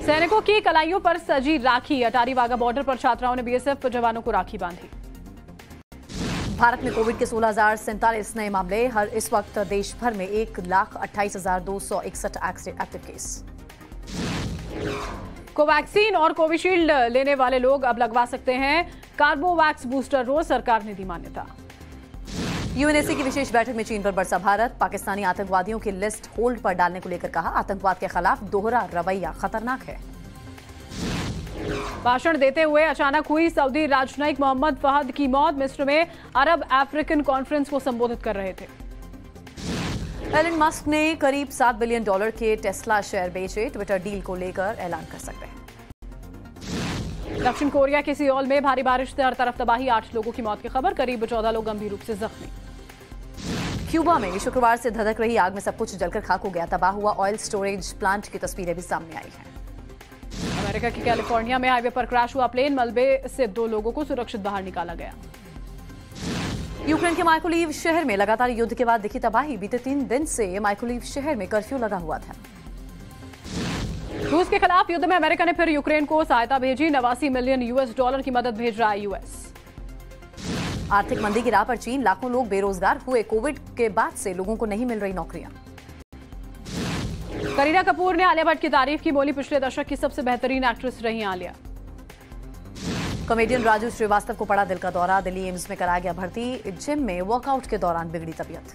सैनिकों की कलाइयों पर सजी राखी, अटारी वाघा बॉर्डर पर छात्राओं ने बीएसएफ जवानों को राखी बांधी। भारत में कोविड के 16,047 नए मामले, इस वक्त देश भर में 1,28,261 एक्टिव केस। कोवैक्सीन और कोविशील्ड लेने वाले लोग अब लगवा सकते हैं कार्बोवैक्स बूस्टर डोज, सरकार ने दी मान्यता। यूएनएससी की विशेष बैठक में चीन पर बरसा भारत, पाकिस्तानी आतंकवादियों की लिस्ट होल्ड पर डालने को लेकर कहा, आतंकवाद के खिलाफ दोहरा रवैया खतरनाक है। भाषण देते हुए अचानक हुई सऊदी राजनयिक मोहम्मद फहद की मौत। मिस्र में अरब अफ्रीकन कॉन्फ्रेंस को संबोधित कर रहे थे। एलन मस्क ने करीब $7 बिलियन के टेस्ला शेयर बेचे। ट्विटर डील को लेकर ऐलान कर सकते हैं। दक्षिण कोरिया के सियोल में भारी बारिश से हर तरफ तबाही, 8 लोगों की मौत की खबर, करीब 14 लोग गंभीर रूप से जख्मी। क्यूबा में शुक्रवार से धधक रही आग में सब कुछ जलकर खाक हो गया। तबाह हुआ ऑयल स्टोरेज प्लांट की तस्वीरें भी सामने आई हैं। अमेरिका की कैलिफोर्निया में हाईवे पर क्रैश हुआ प्लेन, मलबे से 2 लोगों को सुरक्षित बाहर निकाला गया। यूक्रेन के माइकोलीव शहर में लगातार युद्ध के बाद दिखी तबाही। बीते 3 दिन से माइकोलीव शहर में कर्फ्यू लगा हुआ था। रूस के खिलाफ युद्ध में अमेरिका ने फिर यूक्रेन को सहायता भेजी। $89 मिलियन की मदद भेज रहा है यूएस। आर्थिक मंदी की राह पर चीन, लाखों लोग बेरोजगार हुए। कोविड के बाद से लोगों को नहीं मिल रही नौकरियां। करीना कपूर ने आलिया भट्ट की तारीफ की, बोली पिछले दशक की सबसे बेहतरीन एक्ट्रेस रही आलिया। कॉमेडियन राजू श्रीवास्तव को पड़ा दिल का दौरा, दिल्ली एम्स में कराया गया भर्ती। जिम में वर्कआउट के दौरान बिगड़ी तबीयत।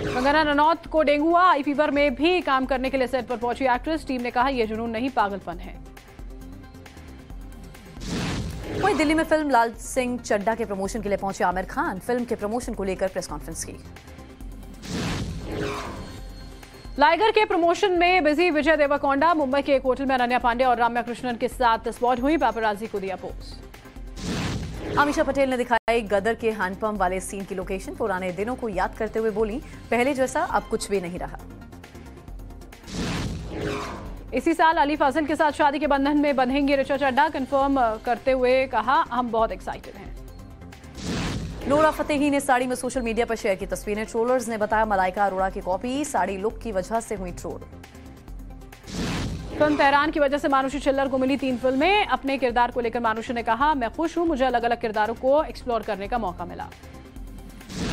कंगना रनौत को डेंगू हुआ, आई फीवर में भी काम करने के लिए सेट पर पहुंची एक्ट्रेस। टीम ने कहा यह जुनून नहीं, पागलपन है। वहीं दिल्ली में फिल्म लाल सिंह चड्ढा के प्रमोशन के लिए पहुंचे आमिर खान। फिल्म के प्रमोशन को लेकर प्रेस कॉन्फ्रेंस की। लाइगर के प्रमोशन में बिजी विजय देवरकोंडा। मुंबई के एक होटल में अनन्या पांडे और रम्या कृष्णन के साथ स्पॉट हुई, पेपराजी को दिया पोज। अमीषा पटेल ने दिखाई गदर के हैंडपंप वाले सीन की लोकेशन। पुराने दिनों को याद करते हुए बोली, पहले जैसा अब कुछ भी नहीं रहा। इसी साल अली फजल के साथ शादी के बंधन में बंधेंगे ऋचा चड्ढा, कंफर्म करते हुए कहा हम बहुत एक्साइटेड हैं। नोरा फतेही ने साड़ी में सोशल मीडिया पर शेयर की तस्वीरें। ट्रोलर्स ने बताया मलाइका अरोड़ा की कॉपी, साड़ी लुक की वजह से हुई ट्रोल। फिल्म तेहरान की वजह से मानुषी छिल्लर को मिली 3 फिल्में। अपने किरदार को लेकर मानुषी ने कहा मैं खुश हूं, मुझे अलग अलग किरदारों को एक्सप्लोर करने का मौका मिला।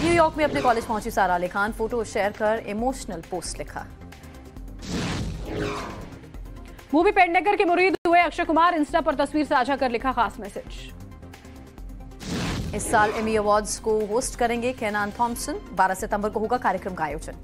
न्यूयॉर्क में अपने कॉलेज पहुंची सारा अली खान, फोटो शेयर कर इमोशनल पोस्ट लिखा। मूवी पेडनेकर के मुरीद हुए अक्षय कुमार, इंस्टा पर तस्वीर साझा कर लिखा खास मैसेज। इस साल एमी अवार्ड्स को होस्ट करेंगे केनान थॉम्सन। 12 सितंबर को होगा कार्यक्रम का आयोजन।